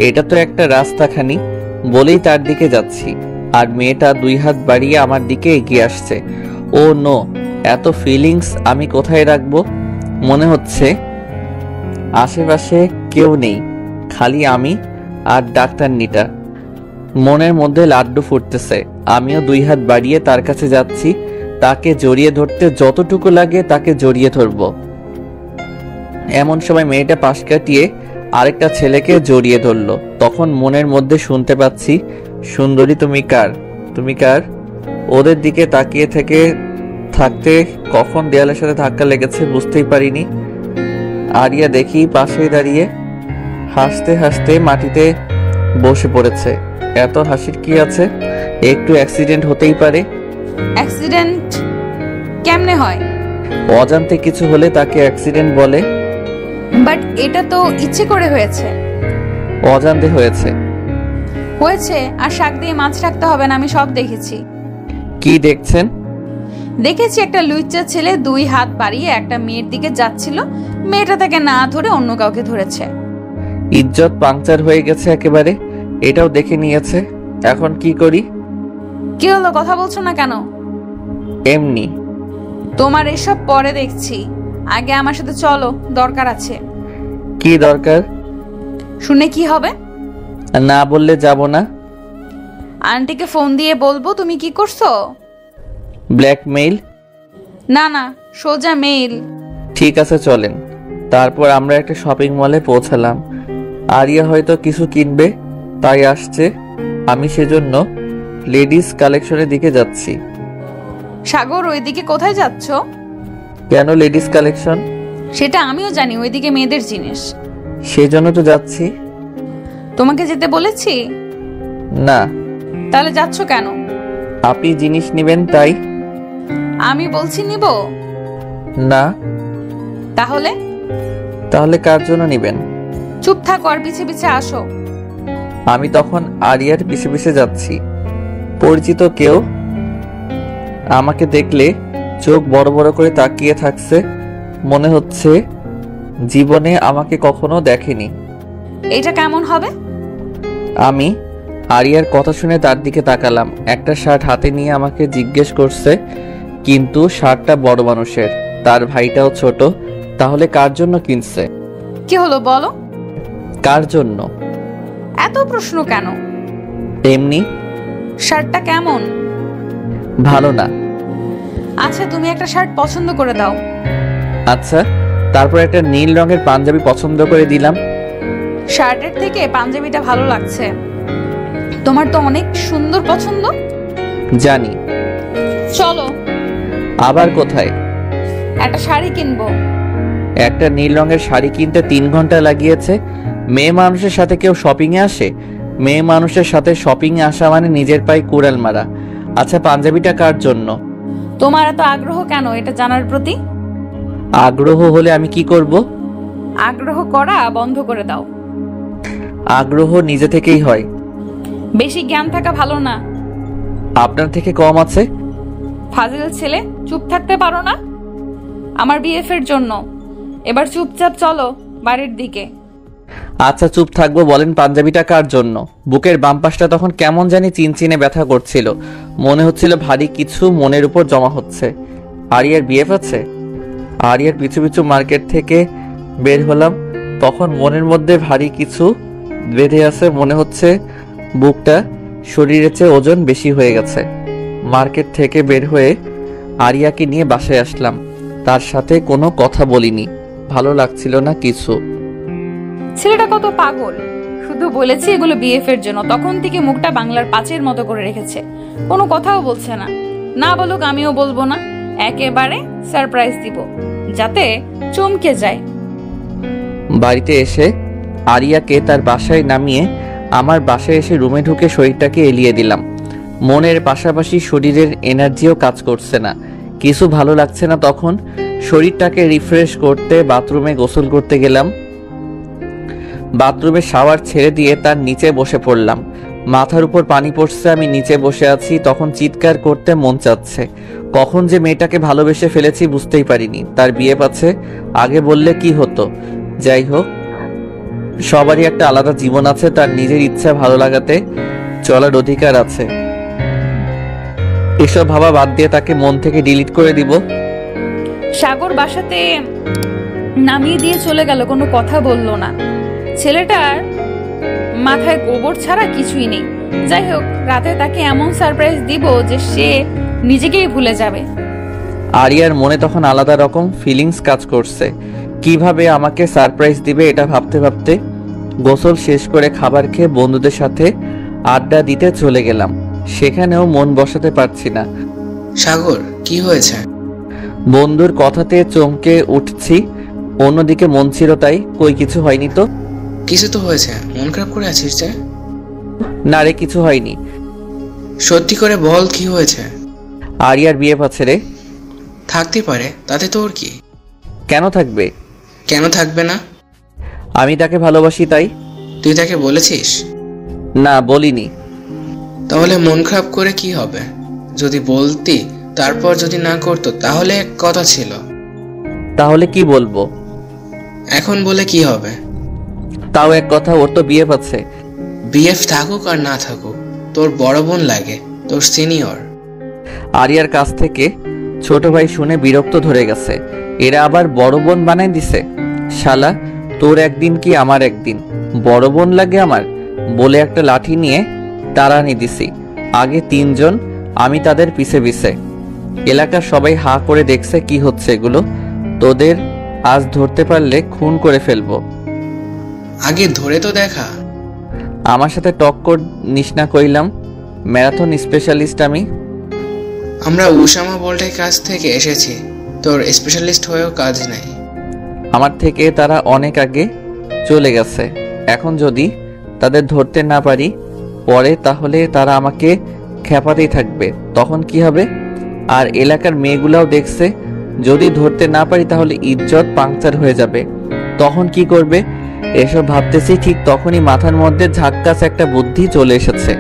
এটা তো একটা রাস্তাখানি, বলেই তার দিকে যাচ্ছি। আর মেয়েটা 2 হাত বাড়িয়ে আমার দিকে এগিয়ে আসছে। ও নো, এত ফিলিংস আমি কোথায় রাখবো? মনে হচ্ছে আশেপাশে কেউ নেই, খালি আমি আর ডাক্তারনিটা। মনের মধ্যে লাড্ডু ফুটতেছে। আমিও 2 হাত বাড়িয়ে তার কাছে যাচ্ছি। তাকে জড়িয়ে ধরতে যতটুকু লাগে তাকে জড়িয়ে ধরবো। এমন সময় মেয়েটা পাশ কাটিয়ে আরেকটা ছেলেকে জড়িয়ে ধরলো। তখন মনের মধ্যে শুনতে পাচ্ছি, সুন্দরী তুমি কার, তুমি কার? ওদের দিকে তাকিয়ে থাকতে কখন দেয়ালের সাথে ধাক্কা লেগেছে বুঝতেই পারিনি। আরিয়া দেখি পাশেই দাঁড়িয়ে হাসতে হাসতে মাটিতে বসে পড়েছে। এত হাসির কি আছে? একটু অ্যাক্সিডেন্ট হতেই পারে। অ্যাক্সিডেন্ট কেমনে হয়? অজান্তে কিছু হলে তাকে অ্যাক্সিডেন্ট বলে। বাট এটা তো ইচ্ছে করে হয়েছে। অজান্তে হয়েছে। আর শাক দিয়ে মাছ রাখতে হবে না, আমি সব দেখেছি। কি দেখছেন? দেখেছি একটা লুইচ্চা ছেলে 2 হাত বাড়িয়ে একটা মেয়ের দিকে যাচ্ছিল, মেয়েটা তাকে না ধরে অন্য কাউকে ধরেছে। ইজ্জত পাংচার হয়ে গেছে একেবারে, এটাও দেখে নিয়েছে। এখন কি করি? কি হলো, কথা বলছো না কেন? এমনি। তোমার এসব পরে দেখছি, আগে আমার সাথে চলো, দরকার আছে। কি দরকার? শুনে কি হবে? না বললে যাব না। আন্টিকে ফোন দিয়ে বলবো তুমি কি করছো। ব্ল্যাকমেইল? না না, সোজা মেইল। ঠিক আছে চলেন। তারপর আমরা একটা শপিং মলে পৌঁছালাম। আরিয়া হয়তো কিছু কিনবে তাই আসছে, আমি সেজন্য লেডিস কালেকশনের দিকে যাচ্ছি। সাগর, ওইদিকে কোথায় যাচ্ছ? কেন লেডিস কালেকশন? সেটা আমিও জানি, ওইদিকে মেয়েদের জিনিস। সেজন্য তো যাচ্ছি। তোমাকে যেতে বলেছি? না। তাহলে যাচ্ছ কেন? আপনি জিনিস নেবেন তাই। আমি বলছি নিব না। তাহলে? তাহলে কার জন্য নেবেন? চুপ থাকো আর পিছে পিছে আসো। আমি তখন আরিয়ার পিছে পিছে যাচ্ছি। পরিচিত কেউ আমাকে দেখলে চোখ বড় বড় করে তাকিয়ে থাকছে, মনে হচ্ছে জীবনে আমাকে কখনো দেখেনি। এটা কেমন হবে? আমি আরিয়ার কথা শুনে তার দিকে তাকালাম। একটা শার্ট হাতে নিয়ে আমাকে জিজ্ঞেস করছে, কিন্তু শার্টটা বড় মানুষের, তার ভাইটাও ছোট। তাহলে কার জন্য কিনছে? কি হলো বলো? কার জন্য? এত প্রশ্ন কেন? এমনি। শার্টটা কেমন? ভালো না। আচ্ছা, তুমি একটা শার্ট পছন্দ করে দাও। আচ্ছা, তারপর একটা নীল রঙের পাঞ্জাবি পছন্দ করে দিলাম। শার্টের থেকে পাঞ্জাবিটা ভালো লাগছে। তোমার তো অনেক সুন্দর পছন্দ। জানি। চলো। আবার কোথায়? একটা শাড়ি কিনবো। একটা নীল রঙের শাড়ি কিনতে 3 ঘন্টা লাগিয়েছে। মেয়ে মানুষের সাথে কেউ শপিং এ আসে? মেয়ে মানুষের সাথে শপিং এ আসা মানে নিজের পায়ে কুড়াল মারা। আচ্ছা, পাঞ্জাবিটা কার জন্য? তোমার এত আগ্রহ কেন এটা জানার প্রতি? আগ্রহ হলে আমি কি করব? আগ্রহ করা বন্ধ করে দাও। আগ্রহ নিজে থেকেই হয়। বেশি জ্ঞান থাকা ভালো না। আপনার থেকে কম আছে। ফাজিল ছেলে, চুপ থাকতে পারো না? আমার বিএফ এর জন্য। এবার চুপচাপ চলো বাড়ির দিকে। আচ্ছা চুপ থাকবো। বলেন পাঞ্জাবিটা কার জন্য? বুকের বাম পাশটা তখন কেমন জানি চিনচিনে ব্যথা করছিল, মনে হচ্ছিল ভারী কিছু মনের উপর জমা হচ্ছে। আরিয়ার বিএফ আছে? আরিয়ার পিছু পিছু মার্কেট থেকে বের হলাম, তখন মনের মধ্যে ভারী কিছু বেঁধে আছে, মনে হচ্ছে বুকটা শরীরের চেয়ে ওজন বেশি হয়ে গেছে। মার্কেট থেকে বের হয়ে আরিয়াকে নিয়ে বাসায় আসলাম। তার সাথে কোনো কথা বলিনি, ভালো লাগছিল না কিছু। ছেলেটা কত পাগল, শুধু বলেছি এগুলো বিএফ এর জন্য, তখন থেকে মুখটা বাংলার পাঁচের মতো করে রেখেছে, কোনো কথাও বলছে না। না বলুক আমিও বলবো না, একেবারে সারপ্রাইজ দিব যাতে চমকে যায়। বাড়িতে এসে আরিয়াকে তার বাসায় নামিয়ে আমার বাসায় এসে রুমে ঢুকে শরীরটাকে এলিয়ে দিলাম। মনের পাশাপাশি শরীরের এনার্জিও কাজ করছে না, কিছু ভালো লাগছে না। তখন শরীরটাকে রিফ্রেশ করতে বাথরুমে গোসল করতে গেলাম। বাথরুমে শাওয়ার ছেড়ে দিয়ে তার নিচে বসে পড়লাম। মাথার উপর পানি পড়ছে, আমি নিচে বসে আছি। তখন চিৎকার করতে মন চাচ্ছে। কখন যে মেয়েটাকে ভালোবেসে ফেলেছি বুঝতেই পারিনি। তার বিয়ে আছে, আগে বললে কি হতো। যাই হোক, সবারই একটা আলাদা জীবন আছে, তার নিজের ইচ্ছা ভালো লাগাতে চলার অধিকার আছে। এসব ভাবা বাদ দিয়ে তাকে মন থেকে ডিলিট করে দিব। সাগর বাসাতে নামিয়ে দিয়ে চলে গেল, কোনো কথা বললো না। ছেলেটার মাথায় গোবর ছাড়া কিছুই নেই। যাই হোক, রাতে তাকে এমন সারপ্রাইজ দিব যে সে নিজেকেই ভুলে যাবে। আরিয়ার মনে তখন আলাদা রকম ফিলিংস কাজ করছে, কিভাবে আমাকে সারপ্রাইজ দিবে এটা ভাবতে ভাবতে গোসল শেষ করে খাবার খেয়ে বন্ধুদের সাথে আড্ডা দিতে চলে গেলাম। সেখানেও মন বসাতে পারছি না। সাগর, কি হয়েছে? বন্ধুর কথাতে চমকে উঠছি, অন্যদিকে মন ছিল তাই। কই কিছু হয়নি তো। কিছু তো হয়েছে, মন খারাপ করে আছিস যে? না রে, কিছু হয়নি। সত্যি করে বল, কি হয়েছে? আরিয়ার বিয়ে আছে রে। থাকতে পারে, তাতে তোর কি? কেন থাকবে? কেন থাকবে না? আমি তাকে ভালোবাসি তাই। তুই তাকে বলেছিস? না, বলিনি। তাহলে মন খারাপ করে কি হবে? যদি বলতি তারপর যদি না করতো তাহলে এক কথা ছিল। তাহলে কি বলবো? এখন বলে কি হবে? তাও এক কথা, ওর তো বিএফ আছে। বিএফ থাকুক আর না থাকুক, তোর বড় বোন লাগে, তোর সিনিয়র। আরিয়ার কাছ থেকে ছোট ভাই শুনে বিরক্ত ধরে গেছে। এরা আবার বড় বোন বানাই দিছে। শালা, তোর একদিন কি আমার একদিন, বড় বোন লাগে আমার বলে একটা লাঠি নিয়ে তাড়ানি দিছি। আগে 3 জন, আমি তাদের পিছে পিছে। এলাকার সবাই হা করে দেখছে কি হচ্ছে এগুলো। তোদের আজ ধরতে পারলে খুন করে ফেলবো। আগে ধরে তো দেখা। আমার সাথে টক্কর নিস না কইলাম, ম্যারাথন স্পেশালিস্ট আমি। আমরা উসামা বোল্টের কাছ থেকে এসেছি, তোর স্পেশালিস্ট হয়েও কাজ নাই। আমার থেকে তারা অনেক আগে চলে গেছে। এখন যদি তাদের ধরতে না পারি পরে, তাহলে তারা আমাকে খেপাতেই থাকবে। তখন কি হবে? আর এলাকার মেয়েগুলাও দেখছে, যদি ধরতে না পারি তাহলে ইজ্জত পাংচার হয়ে যাবে। তখন কি করবে এসব ভাবতেছি, ঠিক তখনই মাথার মধ্যে ঝাক্কাস একটা বুদ্ধি চলে এসেছে।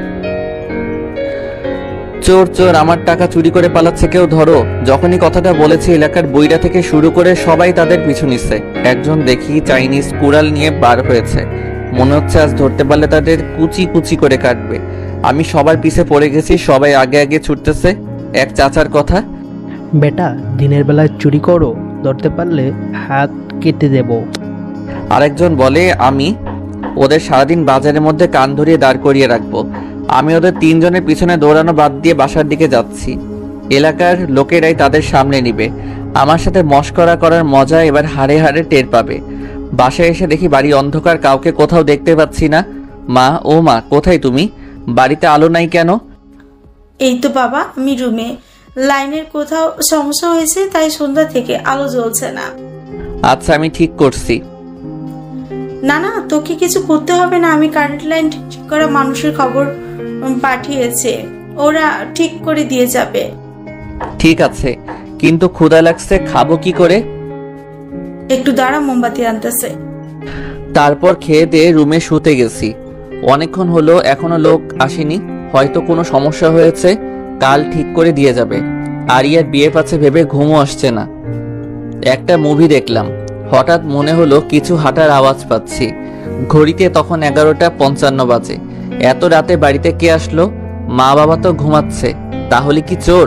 চোর চোর, আমার টাকা চুরি করে পালাচ্ছে, কেউ ধরো। যখনই কথাটা বলেছে এলাকার বইরা থেকে শুরু করে সবাই তাদের পিছু নিচ্ছে। একজন দেখি চাইনিজ কুড়াল নিয়ে বার হয়েছে, মনে হচ্ছে আজ ধরতে পারলে তাদের কুচি কুচি করে কাটবে। আমি সবার পিছে পড়ে গেছি, সবাই আগে আগে ছুটতেছে। এক চাচার কথা, বেটা দিনের বেলায় চুরি করো, ধরতে পারলে হাত কেটে দেব। আরেকজন বলে, আমি ওদের সারাদিন বাজারের মধ্যে কান ধরিয়ে দাঁড় করিয়ে রাখবো। আমি ওদের 3 জনের পিছনে দৌড়ানো বাদ দিয়ে বাসার দিকে যাচ্ছি। এলাকার লোকেরাই তাদের সামনে নিবে। আমার সাথে মশকরা করার মজা এবার হাড়ে হাড়ে টের পাবে। বাসায় এসে দেখি বাড়ি অন্ধকার, কাউকে কোথাও দেখতে পাচ্ছি না। মা, ও মা, কোথায় তুমি? বাড়িতে আলো নাই কেন? এই তো বাবা, আমি রুমে। লাইনের কোথাও সমস্যা হয়েছে, তাই সন্ধ্যা থেকে আলো জ্বলছে না। আচ্ছা, আমি ঠিক করছি। না না, তোকে কিছু করতে হবে না। আমি কারেন্ট লাইন ঠিক করা মানুষের খবর পাঠিয়েছে, ওরা ঠিক করে দিয়ে যাবে। ঠিক আছে, কিন্তু ক্ষুধা লাগছে, খাবো কি করে? একটু দাঁড়া, মোমবাতি আনতেছে। তারপর খেয়ে দিয়ে রুমে শুতে গেছি। অনেকক্ষণ হলো, এখনো লোক আসেনি। হয়তো কোনো সমস্যা হয়েছে, কাল ঠিক করে দিয়ে যাবে। আরিয়ার বিয়ে পাচ্ছে ভেবে ঘুমও আসছে না। একটা মুভি দেখলাম, হঠাৎ মনে হলো কিছু হাঁটার আওয়াজ পাচ্ছি। ঘড়িতে তখন 11:55 বাজে। এত রাতে বাড়িতে কে আসলো? মা বাবা তো ঘুমাচ্ছে, তাহলে কি চোর?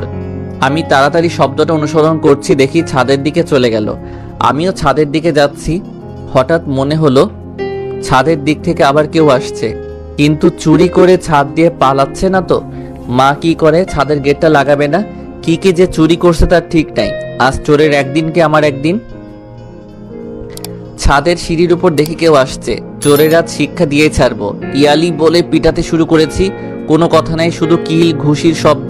আমি তাড়াতাড়ি শব্দটা অনুসরণ করছি, দেখি ছাদের দিকে চলে গেল। আমিও ছাদের দিকে যাচ্ছি। হঠাৎ মনে হলো ছাদের দিক থেকে আবার কেউ আসছে, কিন্তু চুরি করে ছাদ দিয়ে পালাচ্ছে না তো? মা কি করে, ছাদের গেটটা লাগাবে না? কি কি যে চুরি করছে তার ঠিক নাই। আজ চোরের একদিন কি আমার একদিন। ছাদের সিঁড়ির উপর দেখি কেউ আসছে। চোরের আজ শিক্ষা দিয়ে ছাড়বো। ইয়ালি বলে পিটাতে শুরু করেছি, কোনো কথা নাই, শুধু কিল ঘুষির শব্দ।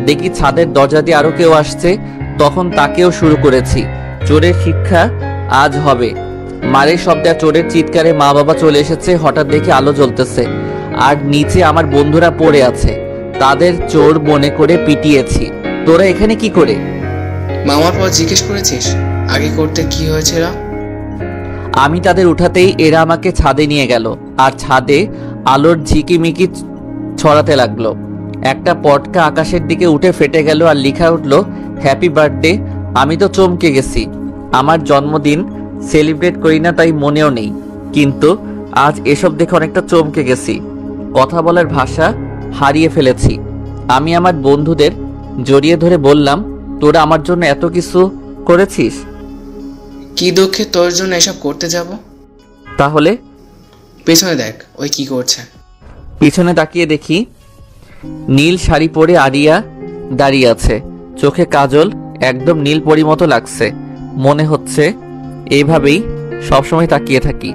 দেখি ছাদের দরজা দিয়ে আরো কেউ আসছে, তখন তাকেও শুরু করেছি। চোরের শিক্ষা আজ হবে। মারের শব্দে চোরের চিৎকারে মা বাবা চলে এসেছে। হঠাৎ দেখি আলো জ্বলতেছে, আর নিচে আমার বন্ধুরা পড়ে আছে। তাদের চোর মনে করে পিটিয়েছি। তোরা এখানে কি করে? মামার পর জিজ্ঞেস করেছিস আগে করতে কি হয়েছিল? আমি তাদের উঠাতেই এরা আমাকে ছাদে নিয়ে গেল, আর ছাদে আলোর ঝিকিমিকি ছড়াতে লাগলো। একটা পটকা আকাশের দিকে উঠে ফেটে গেল, আর লেখা উঠলো হ্যাপি বার্থডে। আমি তো চমকে গেছি। আমার জন্মদিন সেলিব্রেট করি না, তাই মনেও নেই, কিন্তু আজ এসব দেখে অনেকটা চমকে গেছি। কথা বলার ভাষা হারিয়ে ফেলেছি। আমি আমার বন্ধুদের জড়িয়ে ধরে বললাম, তোরা আমার জন্য এত কিছু করেছিস। কি দুঃখে তোর জন্য এসব করতে যাব? তাহলে পেছনে দেখ, ওই কি করছে। পিছনে তাকিয়ে দেখি নীল শাড়ি পরে আরিয়া দাঁড়িয়ে আছে, চোখে কাজল, একদম নীল পরি মতো লাগছে। মনে হচ্ছে এইভাবেই সবসময় তাকিয়ে থাকি।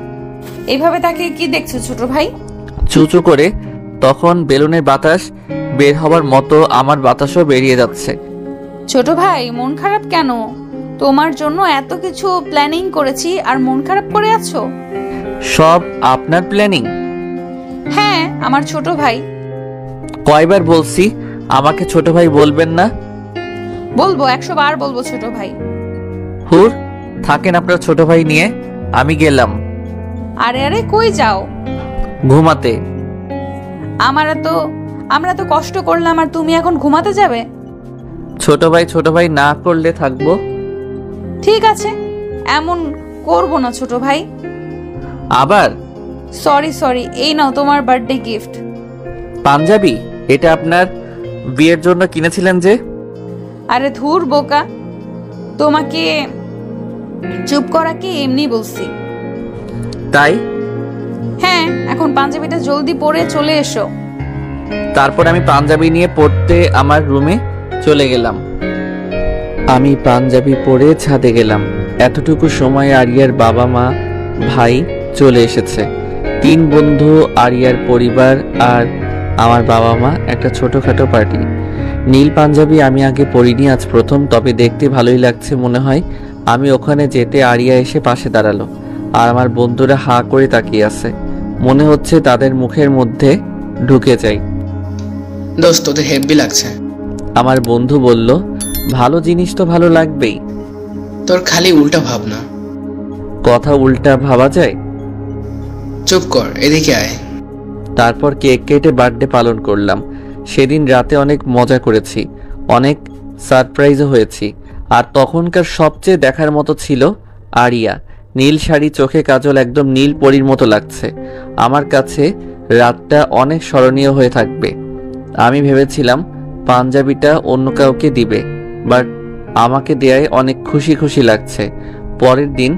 এইভাবে তাকিয়ে কি দেখছো ছোট ভাই? চুচু করে তখন বেলুনের বাতাস বের হবার মতো আমার বাতাসও বেরিয়ে যাচ্ছে। ছোট ভাই, মন খারাপ কেন? তোমার জন্য এত কিছু প্ল্যানিং করেছি, আর মন খারাপ করে আছো? সব আপনার প্ল্যানিং? হ্যাঁ, আমার ছোট ভাই। কয়বার বলছি আমাকে ছোট ভাই বলবেন না? বলবো, 100 বার বলবো ছোট ভাই। হুর, থাকেন আপনার ছোট ভাই নিয়ে, আমি গেলাম। আরে আরে, কই যাও? ঘুমাতে। আমরা তো কষ্ট করলাম, আর তুমি এখন ঘুমাতে যাবে? ছোট ভাই না করলে থাকবো। ঠিক আছে, এমন করব না ছোট ভাই। আবার সরি, এই নাও তোমার বার্থডে গিফট। পাঞ্জাবি? এটা আপনার বিয়ের জন্য কিনেছিলেন যে? আরে ধুর বোকা, তোমাকে চুপ করাকে এমনি বলছি। তাই? হ্যাঁ, এখন পাঞ্জাবিটা জলদি পরে চলে এসো। তারপর আমি পাঞ্জাবি নিয়ে পড়তে আমার রুমে চলে গেলাম। আমি পাঞ্জাবি পরে ছাদে গেলাম। এতটুকু সময় আরিয়ার বাবা মা ভাই চলে এসেছে। 3 বন্ধু, আরিয়ার পরিবার আর আমার বাবা মা, একটা ছোটখাটো পার্টি। নীল পাঞ্জাবি আমি আগে পরিনি, আজ প্রথম, তবে দেখতে ভালোই লাগছে মনে হয়। আমি ওখানে যেতে আরিয়া এসে পাশে দাঁড়ালো আর আমার বন্ধুরা হা করে তাকিয়ে আছে। মনে হচ্ছে তাদের মুখের মধ্যে ঢুকে যাই। দোস্ত, তোদের হেভি লাগছে। আমার বন্ধু বলল, ভালো জিনিস তো ভালো লাগবেই। তোর খালি উল্টা ভাবনা। কথা উল্টা ভাবা যায়? চুপ কর, এদিকে আয়। তারপর কেক কেটে বার্থডে পালন করলাম। সেদিন রাতে অনেক মজা করেছি, অনেক সারপ্রাইজও হয়েছি। আর তখনকার সবচেয়ে দেখার মতো ছিল আরিয়া। নীল শাড়ি, চোখে কাজল, একদম নীল পরীর মতো লাগছে। আমার কাছে রাতটা অনেক স্মরণীয় হয়ে থাকবে। আমি ভেবেছিলাম পাঞ্জাবিটা অন্য কাউকে দিবে, বাট আমাকে দেয়ায় অনেক খুশি খুশি লাগছে। পরের দিন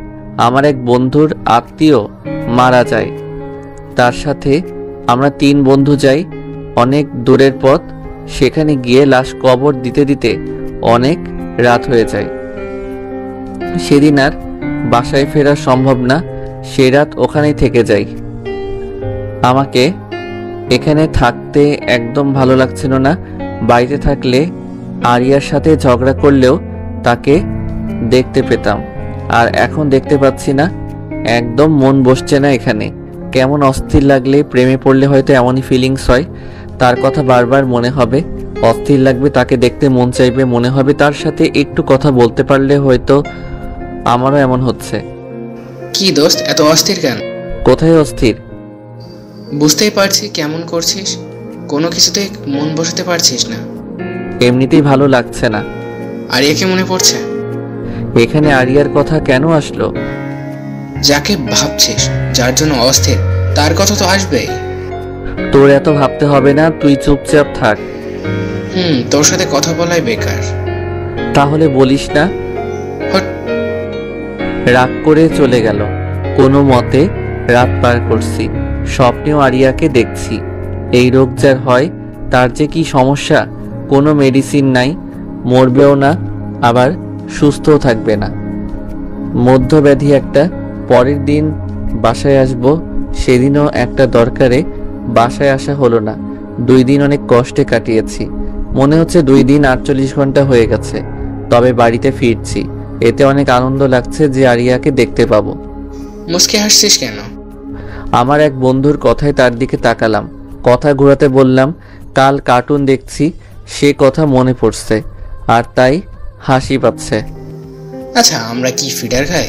আমার এক বন্ধুর আত্মীয় মারা যায়। তার সাথে আমরা 3 বন্ধু যাই অনেক দূরের পথ। সেখানে গিয়ে লাশ কবর দিতে দিতে অনেক রাত হয়ে যায়। সেদিন আর বাসায় ফেরা সম্ভব না, সে রাত ওখানেই থেকে যাই। আমাকে এখানে থাকতে একদম ভালো লাগছিল না। বাড়িতে থাকলে আরিয়ার সাথে ঝগড়া করলেও তাকে দেখতে পেতাম, আর এখন দেখতে পাচ্ছি না। একদম মন বসছে না এখানে। কেমন অস্থির লাগলে, প্রেমে পড়লে হয়তো এমনই ফিলিংস হয়। তার কথা বারবার মনে হবে, অস্থির লাগবে, তাকে দেখতে মন চাইবে, মনে হবে তার সাথে একটু কথা বলতে পারলে হয়তো আমারও এমন হচ্ছে। কি দোস্ত, এত অস্থির কেন? কোথায় অস্থির? বুঝতেই পারছি কেমন করছিস, কোনো কিছুতে মন বসাতে পারছিস না। এমনিতেই ভালো লাগছে না। আরিয়াকে মনে পড়ছে? এখানে আরিয়ার কথা কেন আসলো? যাকে ভাবছিস, যার জন্য অস্থির, তার কথা তো আসবেই। তোর এত ভাবতে হবে না, তুই চুপচাপ থাক। তোর সাথে কথা বলাই বেকার। তাহলে বলিস না। রাগ করে চলে গেল। কোনো মতে রাত পার করছি, স্বপ্নেও আরিয়াকে দেখছি। এই রোগ যার হয় তার যে কি সমস্যা, কোনো মেডিসিন নাই, মরবেও না আবার সুস্থও থাকবে না, মধ্যব্যাধি একটা। পরের দিন বাসায় আসব, সেদিনও একটা দরকারে বাসায় আসা হলো না। 2 দিন অনেক কষ্টে কাটিয়েছি। মনে হচ্ছে 2 দিন 48 ঘন্টা হয়ে গেছে। তবে বাড়িতে ফিরছি, এতে অনেক আনন্দ লাগছে যে আরিয়াকে দেখতে পাবো। মুস্কি হাসছিস কেন? আমার এক বন্ধুর কথায় তার দিকে তাকালাম। কথা ঘোরাতে বললাম, কাল কার্টুন দেখছি, সে কথা মনে পড়ছে আর তাই হাসি পাচ্ছে। আচ্ছা, আমরা কি ফিডার খাই?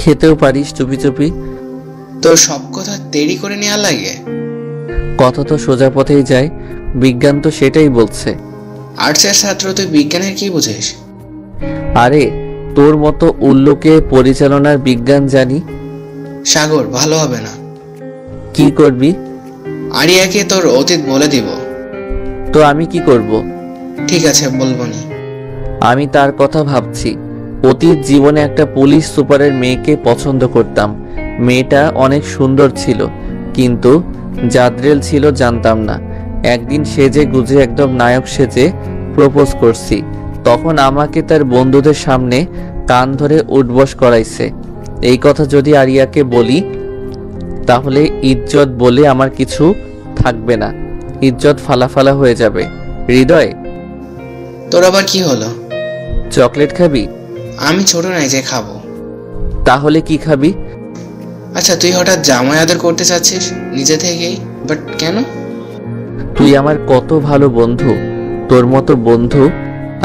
খেতেও পারিস চুপি চুপি। তোর সব কথা দেরি করে নেওয়া লাগে। কথা তো সোজা পথেই যায়, বিজ্ঞান তো সেটাই বলছে। আর্টসের ছাত্র, তুই বিজ্ঞানের কি বুঝিস? আরে তোর মতো উল্লুকে পরিচালনার বিজ্ঞান জানি। সাগর, ভালো হবে না। কি করবি? আরিয়াকে তোর অতীত বলে দিব। তো আমি কি করব? ঠিক আছে, বলবো নি। আমি তার কথা ভাবছি। অতীত জীবনে একটা পুলিশ সুপারের মেয়েকে পছন্দ করতাম। মেয়েটা অনেক সুন্দর ছিল, কিন্তু জাদরেল ছিল জানতাম না। একদিন সেজে গুজে একদম নায়ক সেজে প্রপোজ করছি। তখন আমাকে তার বন্ধুদের সামনে কান ধরে উঠবস করাইছে। এই কথা যদি আরিয়াকে বলি তাহলে ইজ্জত বলে আমার কিছু থাকবে না, ইজ্জত ফালাফালা হয়ে যাবে। হৃদয়, তোর আবার কি হলো? চকলেট খাবি? আমি ছোট নাই যে খাবো। তাহলে কি খাবি? আচ্ছা, তুই হঠাৎ জামাই আদর করতে চাচ্ছিস নিজে থেকেই, বাট কেন? তুই আমার কত ভালো বন্ধু, তোর মতো বন্ধু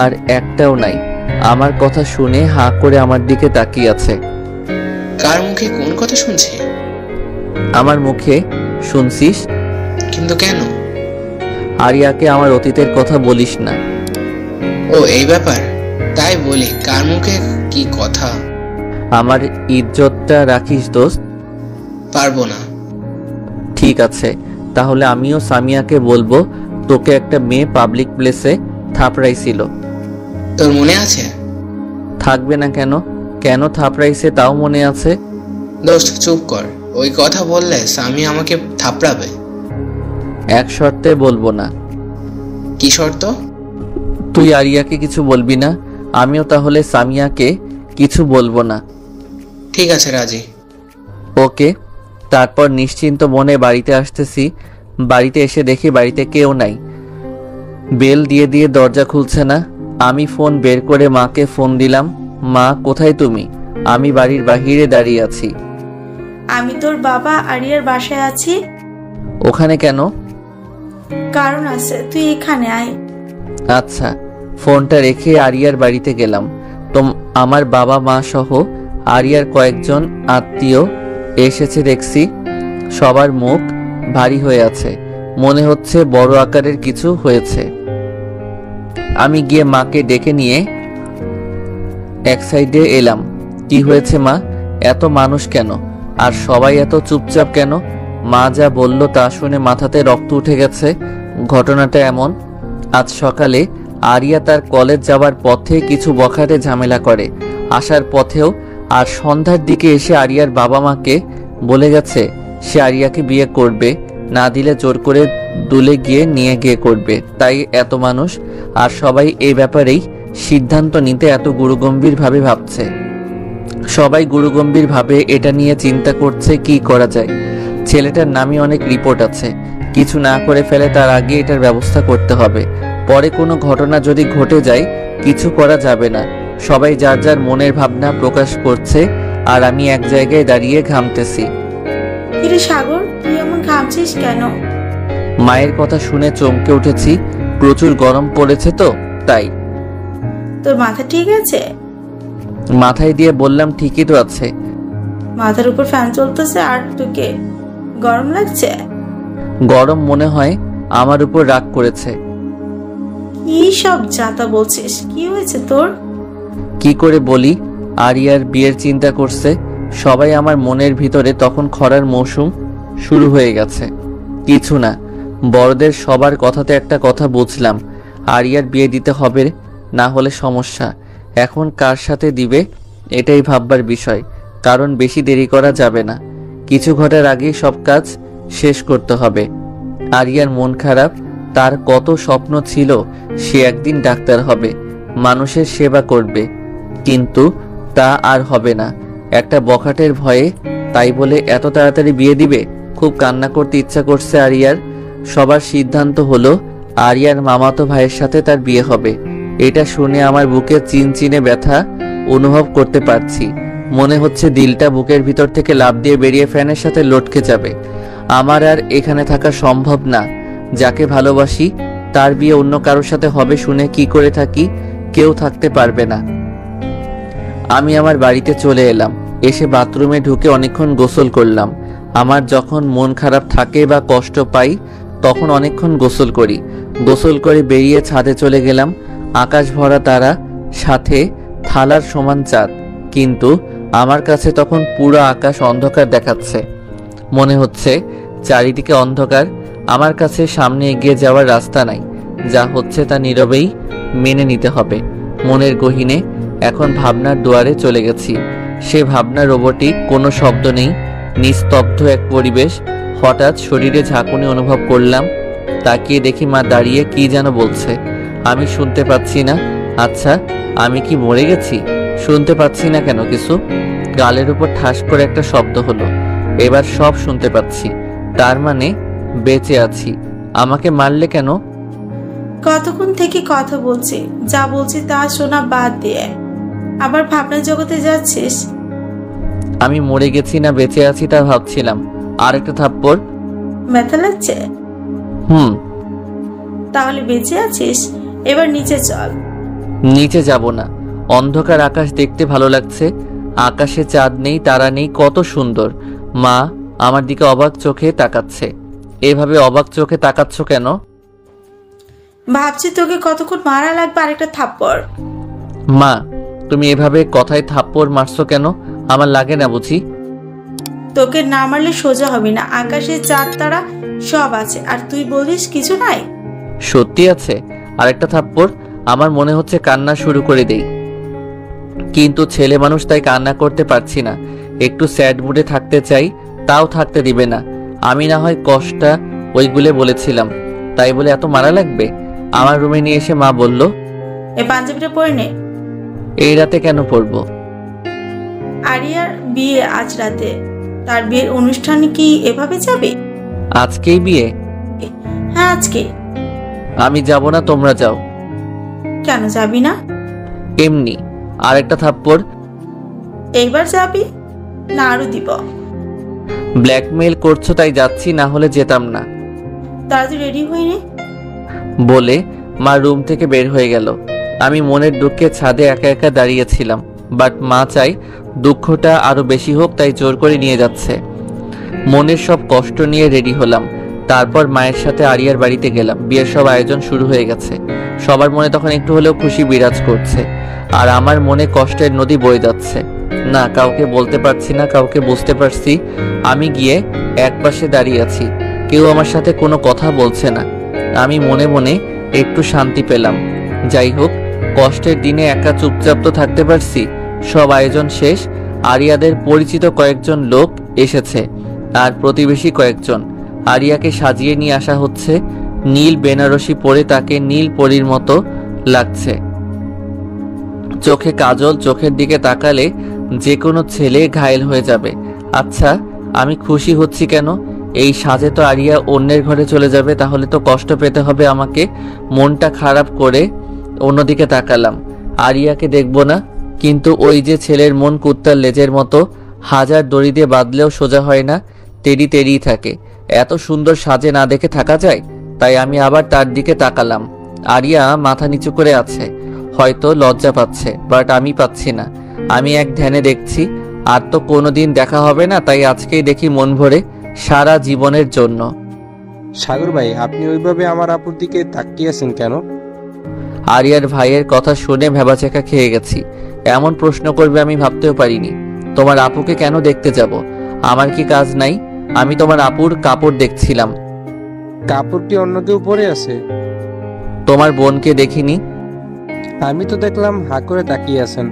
আর একটাও নাই। আমার কথা শুনে হাঁ করে আমার দিকে তাকিয়ে আছে। কার মুখে কোন কথা শুনছি? আমার মুখে শুনছিস। কিন্তু কেন? আরিয়াকে আমার অতীতের কথা বলিস না। ও এই ব্যাপার, তাই বলি কার মুখে কি কথা। আমার ইজ্জতটা রাখিস দোস্ত। পারবো না। ঠিক আছে, তাহলে আমিও সামিয়াকে বলবো তোকে একটা মেয়ে পাবলিক প্লেসে থাপড়াইছিল। তোর মনে আছে? থাকবে না কেন? কেন থাপড়াইছে তাও মনে আছে। দোস্ত চুপ কর, ওই কথা বললে স্বামী আমাকে থাপড়াবে। এক শর্তে বলবো না। কি শর্ত? তুই আরিয়াকে কিছু বলবি না, আমিও তাহলে সামিয়াকে কিছু বলবো না। ঠিক আছে, রাজি। ওকে। তারপর নিশ্চিন্ত মনে বাড়িতে আসতেছি। বাড়িতে এসে দেখি বাড়িতে কেউ নাই। বেল দিয়ে দিয়ে দরজা খুলছে না। আমি ফোন বের করে মাকে ফোন দিলাম। মা, কোথায় তুমি? আমি বাড়ির বাহিরে দাঁড়িয়ে আছি। আমি তোর বাবা আরিয়ার বাসায় আছি। ওখানে কেন? কারণ আছে, তুই এখানে আয়। আচ্ছা। ফোনটা রেখে আরিয়ার বাড়িতে গেলাম। তো আমার বাবা মা সহ আরিয়ার কয়েকজন আত্মীয় এসেছে দেখছি। সবার মুখ ভারী হয়ে আছে, মনে হচ্ছে বড় আকারের কিছু হয়েছে। আমি গিয়ে মাকে ডেকে নিয়ে এক সাইডে এলাম। কি হয়েছে মা? এত মানুষ কেন? আর সবাই এত চুপচাপ কেন? মা যা বলল তা শুনে মাথাতে রক্ত উঠে গেছে। ঘটনাটা এমন, আজ সকালে আরিয়া তার কলেজ যাওয়ার পথে কিছু বখাটে ঝামেলা করে, আসার পথেও আর সন্ধ্যার দিকে এসে আরিয়ার বাবা মাকে বলে গেছে সে আরিয়াকে বিয়ে করবে, না দিলে জোর করে দুলে গিয়ে নিয়ে গিয়ে করবে। তাই এত মানুষ, আর সবাই এই ব্যাপারেই সিদ্ধান্ত নিতে এত গুরুগম্ভীরভাবে ভাবছে। সবাই গুরুগম্ভীরভাবে এটা নিয়ে চিন্তা করছে কি করা যায়। ছেলেটার নামে অনেক রিপোর্ট আছে, কিছু না করে ফেলে তার আগে এটার ব্যবস্থা করতে হবে। পরে কোনো ঘটনা যদি ঘটে যায় কিছু করা যাবে না। সবাই যার যার মনের ভাবনা প্রকাশ করছে, আর আমি এক জায়গায় দাঁড়িয়ে ঘামতেছি। কিরে সাগর, তুই এমন ঘামছিস কেন? মায়ের কথা শুনে চমকে উঠেছি। প্রচুর গরম পড়েছে তো তাই। তোর মাথা ঠিক আছে? মাথায় দিয়ে বললাম ঠিকই তো আছে। মাথার উপর ফ্যান চলতেছে আর তোকে গরম লাগছে? গরম মনে হয় আমার উপর রাগ করেছে। কি সব যাতা বলছিস? কি হয়েছে তোর? কি করে বলি? আরিয়ার বিয়ের চিন্তা করছে সবাই। আমার মনের ভিতরে তখন খরার মৌসুম শুরু হয়ে গেছে। কিছু না, বড়দের সবার কথাতে একটা কথা বুঝলাম, আরিয়ার বিয়ে দিতে হবে, না হলে সমস্যা। এখন কার সাথে দিবে এটাই ভাববার বিষয়, কারণ বেশি দেরি করা যাবে না। কিছু ঘটার আগেই সব কাজ শেষ করতে হবে। আরিয়ার মন খারাপ, তার কত স্বপ্ন ছিল সে একদিন ডাক্তার হবে, মানুষের সেবা করবে, কিন্তু তা আর হবে না একটা বখাটের ভয়ে। তাই বলে এত তাড়াতাড়ি বিয়ে দিবে? খুব কান্না করতে ইচ্ছা করছে আরিয়ার। সবার সিদ্ধান্ত হলো আরিয়ার মামাতো ভাইয়ের সাথে তার বিয়ে হবে। এটা শুনে আমার বুকে চিনচিনে ব্যথা অনুভব করতে পারছি। মনে হচ্ছে দিলটা বুকের ভিতর থেকে লাফ দিয়ে বেরিয়ে ফ্যানের সাথে লটকে যাবে। আমার আর এখানে থাকা সম্ভব না। যাকে ভালোবাসি তার বিয়ে অন্য কারোর সাথে হবে শুনে কি করে থাকি? কেউ থাকতে পারবে না। আমি আমার বাড়িতে চলে এলাম। এসে বাথরুমে ঢুকে অনেকক্ষণ গোসল করলাম। আমার যখন মন খারাপ থাকে বা কষ্ট পাই তখন অনেকক্ষণ গোসল করি। গোসল করে বেরিয়ে ছাদে চলে গেলাম। আকাশ ভরা তারা, সাথে থালার সমান চাঁদ, কিন্তু আমার কাছে তখন পুরো আকাশ অন্ধকার দেখাচ্ছে। মনে হচ্ছে চারিদিকে অন্ধকার। আমার কাছে সামনে এগিয়ে যাওয়ার রাস্তা নাই। যা হচ্ছে তা নীরবেই মেনে নিতে হবে। মনের গহীনে এখন ভাবনার দুয়ারে চলে গেছি। সে ভাবনা রোবটিক, কোনো শব্দ নেই, নিস্তব্ধ এক পরিবেশ। হঠাৎ শরীরে ঝাঁকুনি অনুভব করলাম। তাকিয়ে দেখি মা দাঁড়িয়ে কি যেন বলছে। আমি শুনতে পাচ্ছি না। আচ্ছা, আমি কি মরে গেছি? শুনতে পাচ্ছি না কেন কিছু? গালের উপর ঠাস করে একটা শব্দ হলো। এবার সব শুনতে পাচ্ছি। তার মানে বেঁচে আছি। আমাকে মারলে কেন? কতক্ষণ থেকে কথা বলছি, যা বলছি তা শোনা বাদ দিয়ে আবার ভাবনা জগতে যাচ্ছিস। আমি মরে গেছি না বেঁচে আছি তা ভাবছিলাম। আর একটা থাপ্পড়। ব্যথা লাগছে? তাহলে বেঁচে আছিস? এবার নিচে চল। নিচে যাব না। অন্ধকার আকাশ দেখতে ভালো লাগছে। আকাশে চাঁদ নেই, তারা নেই, কত সুন্দর। মা আমার দিকে অবাক চোখে তাকাচ্ছে। এভাবে অবাক চোখে তাকাচ্ছ কেন? ভাবছি তোকে কতক্ষণ মারা লাগবে আরেকটা থাপ্পড়। মা, তুমি এভাবে কথায় থাপ্পড় মারছো কেন? আমার লাগে না বুঝি? তোকে না মারলে সোজা হবে না। আকাশে চাঁদ তারা সব আছে, আর তুই বলিস কিছু নাই। সত্যি আছে? আরেকটা থাপ্পড়? আমার মনে হচ্ছে কান্না শুরু করে দেই, কিন্তু ছেলে মানুষ তাই কান্না করতে পারছি না। একটু স্যাড মুডে থাকতে চাই, তাও থাকতে দিবে না। আমি না হয় কষ্টটা ওইগুলো বলেছিলাম, তাই বলে এত মারা লাগবে? আমার রুমে নিয়ে এসে মা বলল, এই পাঞ্জাবিটা পরে নে। এই রাতে কেন পরবো? আরিয়ার বিয়ে আজ রাতে, তার বিয়ের অনুষ্ঠানে কি এভাবে যাবে? আজকেই বিয়ে? হ্যাঁ আজকে। আমি যাব না, তোমরা যাও। কেন যাবি না? এমনি। আরেকটা থাপ্পড়? এইবার যাবি না আরো দিব? ব্ল্যাকমেইল করছো তাই যাচ্ছি, না হলে যেতাম না। তাড়াতাড়ি রেডি হয়ে নে। বলে মা রুম থেকে বের হয়ে গেল। আমি মনের দুঃখে ছাদে একা একা দাঁড়িয়েছিলাম, বাট মা চাই দুঃখটা আরো বেশি হোক, তাই জোর করে নিয়ে যাচ্ছে। মনের সব কষ্ট নিয়ে রেডি হলাম। তারপর মায়ের সাথে আরিয়ার বাড়িতে গেলাম। বিয়ের সব আয়োজন শুরু হয়ে গেছে। সবার মনে তখন একটু হলেও খুশি বিরাজ করছে, আর আমার মনে কষ্টের নদী বয়ে যাচ্ছে। না, কাউকে বলতে পারছি না, কাউকে বুঝতে পারছি। আমি গিয়ে একপাশে দাঁড়িয়ে আছি, কেউ আমার সাথে কোনো কথা বলছে না। আমি মনে মনে একটু শান্তি পেলাম। যাই হোক, কষ্টের দিনে একা চুপচাপ তো থাকতে পারছি। সব আয়োজন শেষ। আরিয়াদের পরিচিত কয়েকজন লোক এসেছে, আর প্রতিবেশী কয়েকজন। আরিয়াকে সাজিয়ে নিয়ে আসা হচ্ছে। নীল বেনারসি পরে তাকে নীল পরীর মতো লাগছে। চোখে কাজল, চোখের দিকে তাকালে যে কোনো ছেলে ঘায়েল হয়ে যাবে। আচ্ছা, আমি খুশি হচ্ছি কেন? এই সাজে তো আরিয়া অন্যের ঘরে চলে যাবে, তাহলে তো কষ্ট পেতে হবে আমাকে। মনটা খারাপ করে অন্যদিকে তাকালাম। আরিয়াকে দেখব না, কিন্তু ওই যে ছেলের মন কুত্তার লেজের মতো, হাজার দড়ি দিয়ে বাঁধলেও সোজা হয় না, তেড়ি তেড়িই থাকে। এত সুন্দর সাজে না দেখে থাকা যায়? তাই আমি আবার তার দিকে তাকালাম। আরিয়া মাথা নিচু করে আছে, হয়তো লজ্জা পাচ্ছে, বাট আমি পাচ্ছি না। আমি এক ধ্যানে দেখছি, আর তো কোনোদিন দেখা হবে না, তাই আজকেই দেখি মন ভরে, সারা জীবনের জন্য। সাগর ভাই, আপনি ওইভাবে আমার আপুর দিকে তাকিয়ে আছেন কেন? আরিয়ার ভাইয়ের কথা শুনে ভেবাচেকা খেয়ে গেছি। এমন প্রশ্ন করবে আমি ভাবতেও পারিনি। তোমার আপুকে কেন দেখতে যাব? আমার কি কাজ নাই? আমি তোমার আপুর কাপড় দেখছিলাম। কাপড় কি অন্য কেউ পরে আছে? তোমার বোনকে দেখিনি। আমি তো দেখলাম হা করে তাকিয়ে আছেন।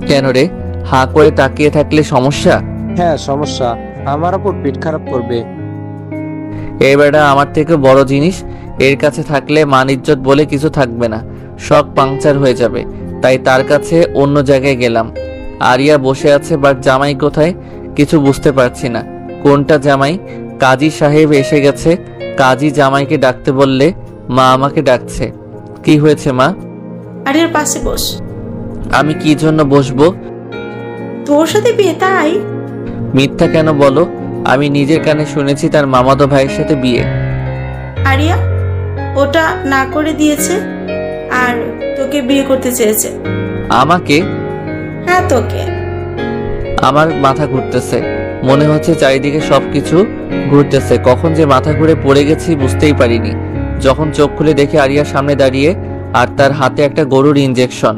কেন রে, হা করে তাকিয়ে থাকলে সমস্যা? হ্যাঁ সমস্যা, আমার আপুর পেট খারাপ করবে। এই বেটা আমার থেকে বড় জিনিস, এর কাছে থাকলে মান ইজ্জত বলে কিছু থাকবে না, শখ পাংচার হয়ে যাবে। তাই তার কাছে অন্য জায়গায় গেলাম। আরিয়া বসে আছে, বাট জামাই কোথায় কিছু বুঝতে পারছি না। কোনটা জামাই? কাজী সাহেব এসে গেছে। কাজী জামাইকে ডাকতে বললে মা আমাকে ডাকছে। কি হয়েছে মা? আরিয়ার পাশে বস। আমি কি জন্য বসবো? তোর সাথে বিয়ে তাই? মিথ্যা কেন বলো? আমি নিজের কানে শুনেছি তার মামাতো ভাইয়ের সাথে বিয়ে। আরিয়া ওটা না করে দিয়েছে, আর তোকে বিয়ে করতে চেয়েছে। আমাকে? হ্যাঁ তোকে। আমার মাথা ঘুরতেছে, মনে হচ্ছে চারিদিকে সবকিছু ঘুরতেছে। কখন যে মাথা ঘুরে পড়ে গেছি বুঝতেই পারিনি। যখন চোখ খুলে দেখি আরিয়ার সামনে দাঁড়িয়ে, আর তার হাতে একটা গরুর ইনজেকশন।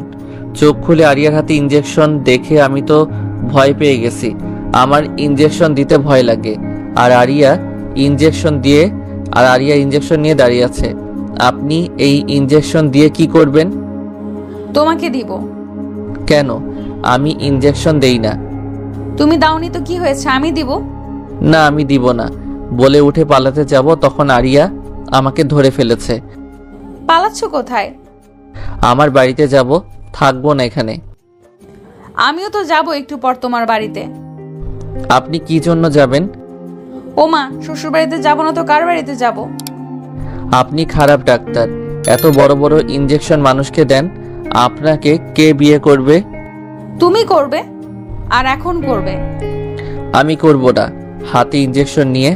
চোখ খুলে আরিয়ার হাতে ইনজেকশন দেখে আমি তো ভয় পেয়ে গেছি। আমার ইনজেকশন দিতে ভয় লাগে, আর আরিয়া ইনজেকশন নিয়ে দাঁড়িয়ে আছে। আপনি এই ইনজেকশন দিয়ে কি করবেন? তোমাকে দিব। কেন? আমি ইনজেকশন দেই না। তুমি দাওনি তো কি হয়েছে, আমি দিব। না, আমি দিব না। বলে উঠে পালাতে যাব, তখন আরিয়া আমাকে ধরে ফেলেছে। পালাচ্ছ কোথায়? আমার বাড়িতে যাব, থাকবো না এখানে। আমিও তো যাব একটু পর তোমার বাড়িতে। আপনি কি জন্য যাবেন? ওমা, শ্বশুর বাড়িতে যাব না তো কার বাড়িতে যাব? আপনি খারাপ ডাক্তার, এত বড় বড় ইনজেকশন মানুষকে দেন। আপনাকে কে বিয়ে করবে? তুমি করবে, আর এখন করবে। আমি করব না। হাতে ইনজেকশন নিয়ে।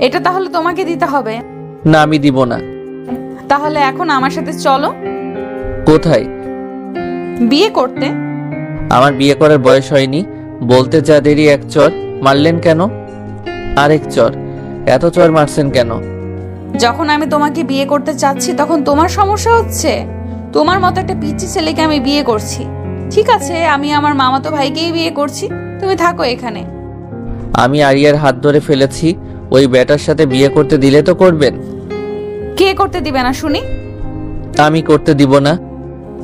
এটা তাহলে তোমাকে দিতে হবে। না, আমি দিব না। তাহলে এখন আমার সাথে চলো। কোথায়? বিয়ে করতে। আমার বিয়ে করার বয়স হয়নি। বলতে যা দেরি, এক চর মারলেন কেন? আরেক চর? এত চর মারছেন কেন? যখন আমি তোমাকে বিয়ে করতে চাচ্ছি তখন তোমার সমস্যা হচ্ছে? তোমার মতো একটা পিচ্চি ছেলেকে আমি বিয়ে করছি। ঠিক আছে, আমি আমার মামাতো ভাইকেই বিয়ে করছি, তুমি থাকো এখানে। আমি আরিয়ার হাত ধরে ফেলেছি। ওই ব্যাটার সাথে বিয়ে করতে দিলে তো করবেন। কে করতে দিবে না শুনি? আমি করতে দিব না।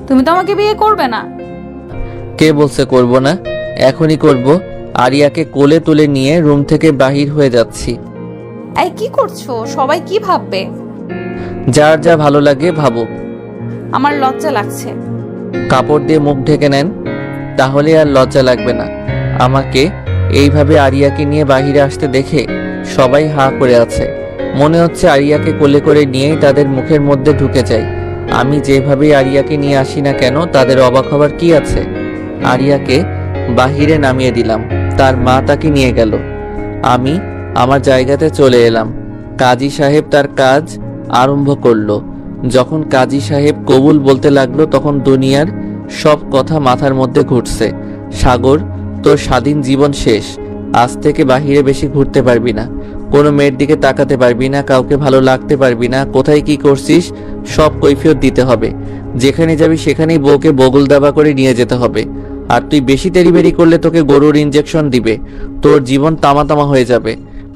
তুমি তো আমাকে বিয়ে করবে না। কে বলছে করব না? এখনই করব। আরিয়াকে কোলে তুলে নিয়ে রুম থেকে বাহির হয়ে যাচ্ছি। এই কি করছো? সবাই কি ভাববে? যার যা ভালো লাগে ভাবুক। আমার লজ্জা লাগছে। কাপড় দিয়ে মুখ ঢেকে নেন, তাহলে আর লজ্জা লাগবে না। আমাকে এইভাবে আরিয়াকে নিয়ে বাহিরে আসতে দেখে সবাই হা করে আছে। মনে হচ্ছে আরিয়াকে কোলে করে নিয়েই তাদের মুখের মধ্যে ঢুকে যায়। আমি যেভাবে আরিয়াকে নিয়ে আসি না কেন, তাদের অবাক হবার কি আছে? আরিয়াকে বাহিরে নামিয়ে দিলাম, তার মা তাকে নিয়ে গেল। আমি আমার জায়গাতে চলে এলাম। কাজী সাহেব তার কাজ আরম্ভ করলো। যখন কাজী সাহেব কবুল বলতে লাগলো তখন দুনিয়ার সব কথা মাথার মধ্যে ঘুরছে। সাগর, তোর স্বাধীন জীবন শেষ। আজ থেকে বাহিরে বেশি ঘুরতে পারবি না, কোনো মেয়ের দিকে তাকাতে পারবি না, কাউকে ভালো লাগতে পারবি না। কোথায় কি করছিস সব কৈফিয়ত দিতে হবে। যেখানে যাবি সেখানেই বউকে বগল দাবা করে নিয়ে যেতে হবে। আর তুই বেশি তেড়িবেড়ি করলে তোকে গরুর ইঞ্জেকশন দিবে, তোর জীবন তামা তামা হয়ে যাবে।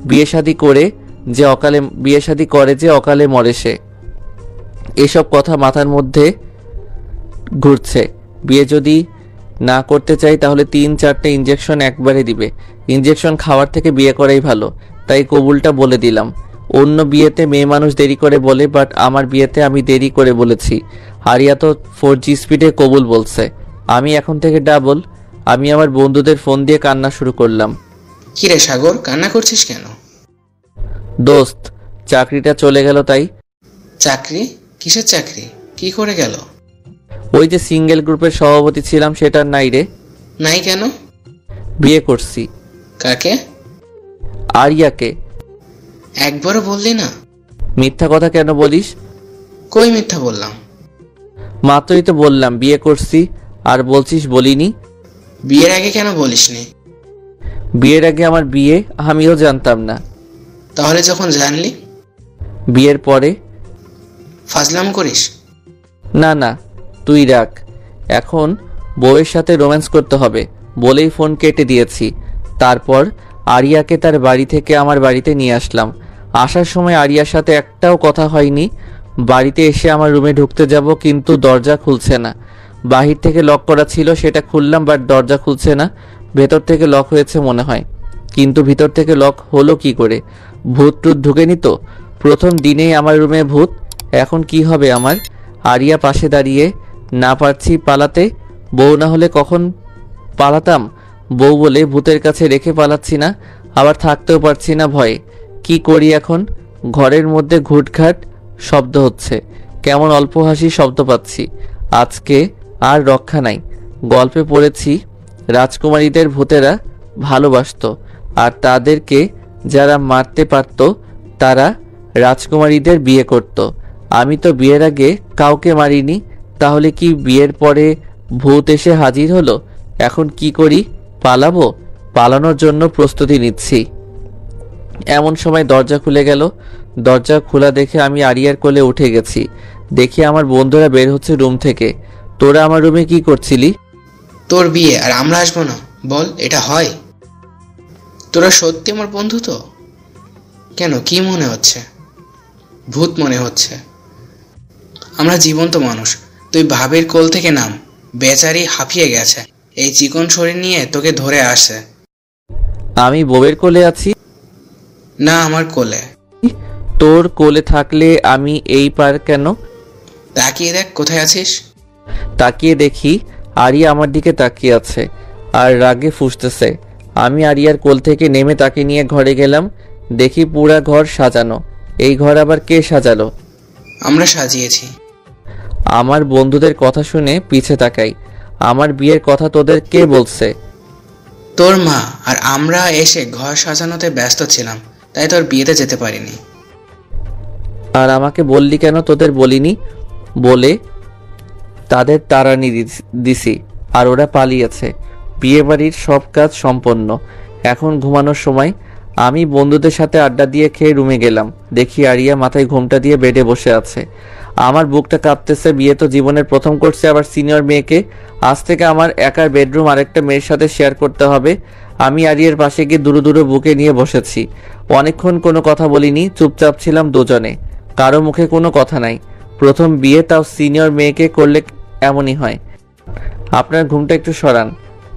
বিয়ে শাদী করে যে অকালে মরে সে। এসব কথা মাথার মধ্যে ঘুরছে। বিয়ে যদি না করতে চাই তাহলে 3-4টে ইঞ্জেকশন একবারে দিবে। ইঞ্জেকশন খাওয়ার থেকে বিয়ে করাই ভালো। তাই কবুলটা বলে দিলাম। অন্য বিয়েতে মেয়ে মানুষ দেরি করে বলে, বাট আমার বিয়েতে আমি দেরি করে বলেছি। আরিয়া তো 4G স্পিডে কবুল বলছে। আমি এখন থেকে ডাবল। আমি আমার বন্ধুদের ফোন দিয়ে কান্না শুরু করলাম। কিরে সাগর, কান্না করছিস কেন? দোস্ত, চাকরিটা চলে গেল তাই। চাকরি? কিসের চাকরি? কি করে গেল? ওই যে সিঙ্গেল গ্রুপের সভাপতি ছিলাম সেটার নাই রে। নাই কেন? বিয়ে করছি। কাকে? আরিয়াকে। একবারও বললি না? মিথ্যা কথা কেন বলিস? কই মিথ্যা বললাম? মাত্রই তো বললাম বিয়ে করছি, আর বলছিস বলিনি। বিয়ের আগে কেন বলিসনি? বিয়ের আগে আমার বিয়ে আমিও জানতাম না। তাহলে যখন জানলি? বিয়ের পরে। ফাজলাম করিস? না না, তুই রাখ। এখন বউয়ের সাথে রোম্যান্স করতে হবে বলেই ফোন কেটে দিয়েছি। তারপর আরিয়াকে তার বাড়ি থেকে আমার বাড়িতে নিয়ে আসলাম। আসার সময় আরিয়ার সাথে একটাও কথা হয়নি। বাড়িতে এসে আমার রুমে ঢুকতে যাব, কিন্তু দরজা খুলছে না। বাহির থেকে লক করা ছিল, সেটা খুললাম, বাট দরজা খুলছে না। ভেতর থেকে লক হয়েছে মনে হয়, কিন্তু ভিতর থেকে লক হলো কি করে? ভূত টুত ঢুকেনি তো? প্রথম দিনেই আমার রুমে ভূত। এখন কি হবে আমার? আরিয়া পাশে দাঁড়িয়ে। না পারছি পালাতে। বউ না হলে কখন পালাতাম। বউ বলে ভূতের কাছে রেখে পালাচ্ছি না, আবার থাকতেও পারছি না ভয়ে। কি করি এখন? ঘরের মধ্যে ঘুটঘাট শব্দ হচ্ছে, কেমন অল্প হাসি শব্দ পাচ্ছি। আজকে আর রক্ষা নাই। গল্পে পড়েছি রাজকুমারীদের ভূতেরা ভালোবাসতো, আর তাদেরকে যারা মারতে পারত তারা রাজকুমারীদের বিয়ে করত। আমি তো বিয়ের আগে কাউকে মারিনি, তাহলে কি বিয়ের পরে ভূত এসে হাজির হলো? এখন কি করি? পালাবো? পালানোর জন্য প্রস্তুতি নিচ্ছি। এমন সময় দরজা খুলে গেল। দরজা খোলা দেখে আমি আরিয়ার কোলে উঠে গেছি। দেখি আমার বন্ধুরা বের হচ্ছে রুম থেকে। তোরা আমার রুমে কি করছিলি? তোর বিয়ে আর আমরা আসবো না? বল, এটা হয়? তোরা সত্যি আমার বন্ধু তো? কেন, কি মনে হচ্ছে? ভূত মনে হচ্ছে? আমরা জীবন্ত মানুষ। তুই ভাবের কোল থেকে নাম। বেচারি হাঁপিয়ে গেছে, এই চিকন শরীর নিয়ে তোকে ধরে আসে। আমি বউয়ের কোলে আছি না, আমার কোলে। তোর কোলে থাকলে আমি এই পার কেন? তাকিয়ে দেখ কোথায় আছিস। তাকিয়ে দেখি আরিয়া আমার দিকে তাকিয়ে আছে আর রাগে ফুঁসতেছে। আমি আরিয়ার কোল থেকে নেমে তাকে নিয়ে ঘরে গেলাম। দেখি পুরা ঘর সাজানো। এই ঘর আবার কে সাজালো? আমরা সাজিয়েছি। আমার বন্ধুদের কথা শুনে পিছে তাকাই। আমার বিয়ের কথা তোদের কে বলছে? তোর মা। আর আমরা এসে ঘর সাজানোতে ব্যস্ত ছিলাম, তাই তোর বিয়েতে যেতে পারিনি। আর আমাকে বললি কেন তোদের বলিনি? বলে তাদের তাড়ানি দিছি, আর ওরা পালিয়েছে। বিয়ে বাড়ির সব কাজ সম্পন্ন। এখন ঘুমানোর সময়। আমি বন্ধুদের সাথে আড্ডা দিয়ে খেয়ে রুমে গেলাম। দেখি আরিয়া মাথায় ঘোমটা দিয়ে বেডে বসে আছে। আমার বুকটা কাঁপতেছে। বিয়ে তো জীবনের প্রথম করছে, আবার সিনিয়র মেয়েকে। আজ থেকে আমার একার বেডরুম আরেকটা মেয়ের সাথে শেয়ার করতে হবে। আমি আরিয়ার পাশে গিয়ে দুরু দুরু বুকে নিয়ে বসেছি। অনেকক্ষণ কোনো কথা বলিনি, চুপচাপ ছিলাম দুজনে। কারো মুখে কোনো কথা নাই। প্রথম বিয়ে, তাও সিনিয়র মেয়েকে করলে এমনই হয়। আপনার ঘুমটা একটু সরান।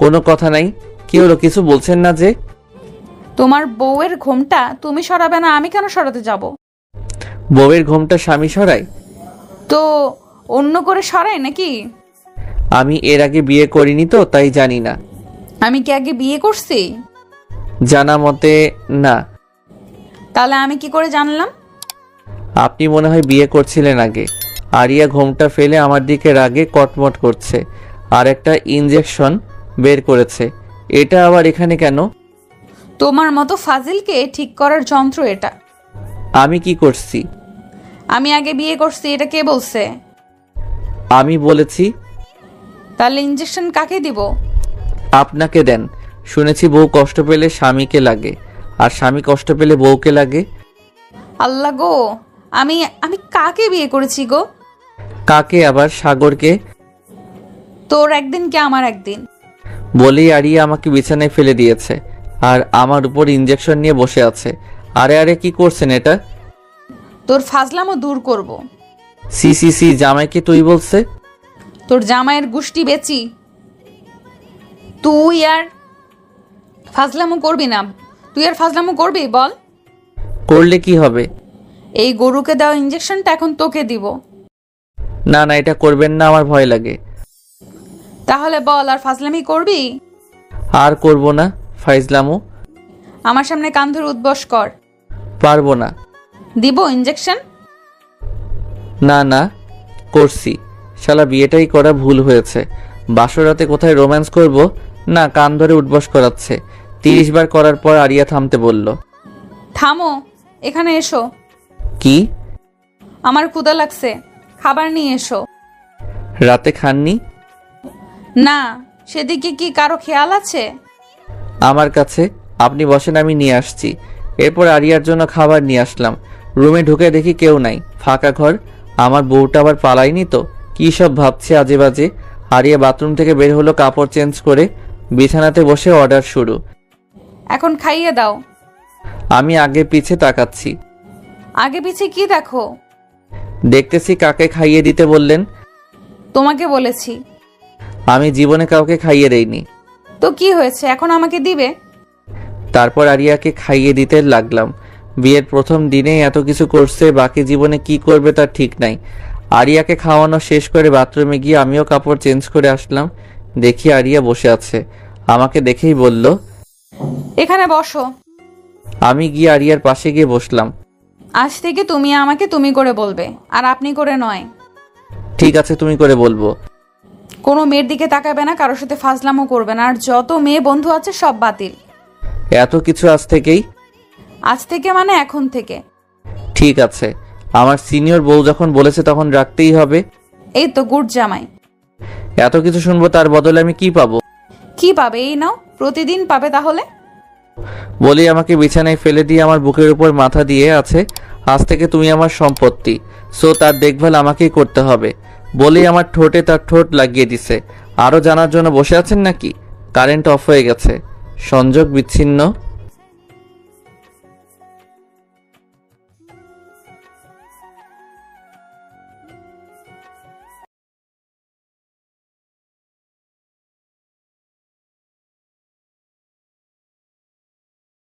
কোনো কথা নাই। কি হলো, কিছু বলছেন না যে? তোমার বউয়ের ঘুমটা তুমি সরাবে না, আমি কেন সরাতে যাব? বউয়ের ঘুমটা স্বামী সরায়? তো অন্য করে সরায় নাকি? আমি এর আগে বিয়ে করিনি তো, তাই জানি না। আমি কি আগে বিয়ে করছি? জানা মতে না। তাহলে আমি কি করে জানলাম? আপনি মনে হয় বিয়ে করছিলেন আগে। আরিয়া ঘোমটা ফেলে আমার দিকে রাগে কটমট করছে, আর একটা ইনজেকশন বের করেছে। এটা আবার এখানে কেন? তোমার মতো ফাজিলকে ঠিক করার যন্ত্র এটা। আমি কি করছি? আমি আগে বিয়ে করছি, এটা কে বলছে? আমি বলেছি। তাহলে ইনজেকশন কাকে দিব? আপনাকে দেন। শুনেছি বউ কষ্ট পেলে স্বামীকে লাগে, আর স্বামী কষ্ট পেলে বউকে লাগে। আল্লাহ গো, আমি আমি কাকে বিয়ে করেছি গো? কাকে আবার? সাগরকে। তোর একদিন কি আমার একদিন? বলেই আরিয়া আমাকে বিছানায় ফেলে দিয়েছে, আর আমার উপর ইনজেকশন নিয়ে বসে আছে। আরে আরে, কি করছেন এটা? তোর ফাজলামও দূর করব। সি সি সি, জামাইকে তুই বলছে? তোর জামাইয়ের গুষ্টি বেচি। তুই আর ফাজলামো করবি না? তুই আর ফাজলামো করবি বল? করলে কি হবে? এই গরুকে দেওয়া ইনজেকশনটা এখন তোকে দিব। না না, এটা করবেন না, আমার ভয় লাগে। তাহলে বল, আর ফাজলামি করবি? আর করব না ফাইজলামো। আমার সামনে কান ধরে উদ্বস কর। পারবো না। দিব ইনজেকশন? না না, করছি। শালা বিয়েটাই করা ভুল হয়েছে। বাসরাতে কোথায় রোম্যান্স করব? না, কান ধরে উঠবস করাচ্ছে। 30 বার করার পর আরিয়া থামতে বলল। থামো, এখানে এসো। কি? আমার ক্ষুধা লাগছে, খাবার নিয়ে এসো। রাতে খাননি? না, সেদিকে কি কারো খেয়াল আছে? আমার কাছে। আপনি বসেন, আমি নিয়ে আসছি। এরপর আরিয়ার জন্য খাবার নিয়ে আসলাম। রুমে ঢুকে দেখি কেউ নাই, ফাঁকা ঘর। আমার বউটা আবার পালায়নি তো? কি সব ভাবছে আজে বাজে। আরিয়া বাথরুম থেকে বের হলো কাপড় চেঞ্জ করে। বিছানাতে বসে অর্ডার শুরু। এখন খাইয়ে দাও। আমি আগে পিছে তাকাচ্ছি। আগে পিছে কি দেখো? দেখতেছি কাকে খাইয়ে দিতে বললেন? তোমাকে বলেছি। আমি জীবনে কাউকে খাইয়ে দেইনি। তো কি হয়েছে, এখন আমাকে দিবে? তারপর আরিয়াকে খাইয়ে দিতে লাগলাম। বিয়ের প্রথম দিনেই এত কিছু করছে, বাকি জীবনে কি করবে তার ঠিক নাই। আরিয়াকে খাওয়ানো শেষ করে বাথরুমে গিয়ে আমিও কাপড় চেঞ্জ করে আসলাম। দেখি আরিয়া বসে আছে। আমাকে দেখেই বলল, এখানে বসো। আমি গিয়ে আরিয়ার পাশে গিয়ে বসলাম। আজ থেকে তুমি আমাকে তুমি করে বলবে, আর আপনি করে নয়। ঠিক আছে, তুমি করে বলবো। কোনো মেয়ের দিকে তাকাবে না, কারোর সাথে ফাজলামো করবে না, আর যত মেয়ে বন্ধু আছে সব বাতিল। এত কিছু আজ থেকেই? আজ থেকে মানে এখন থেকে। ঠিক আছে, আমার সিনিয়র বউ যখন বলেছে তখন রাখতেই হবে। এই তো গুড জামাই। এত কিছু শুনবো, তার বদলে আমি কি পাবো? কি পাবে? এই নাও, প্রতিদিন পাবে তাহলে। বলি আমাকে বিছানায় ফেলে দিয়ে আমার বুকের উপর মাথা দিয়ে আছে। আজ থেকে তুমি আমার সম্পত্তি, সো তার দেখভাল আমাকেই করতে হবে। বলেই আমার ঠোঁটে তার ঠোঁট লাগিয়ে দিছে। আরো জানার জন্য বসে আছেন নাকি? কারেন্ট অফ হয়ে গেছে, সংযোগ বিচ্ছিন্ন।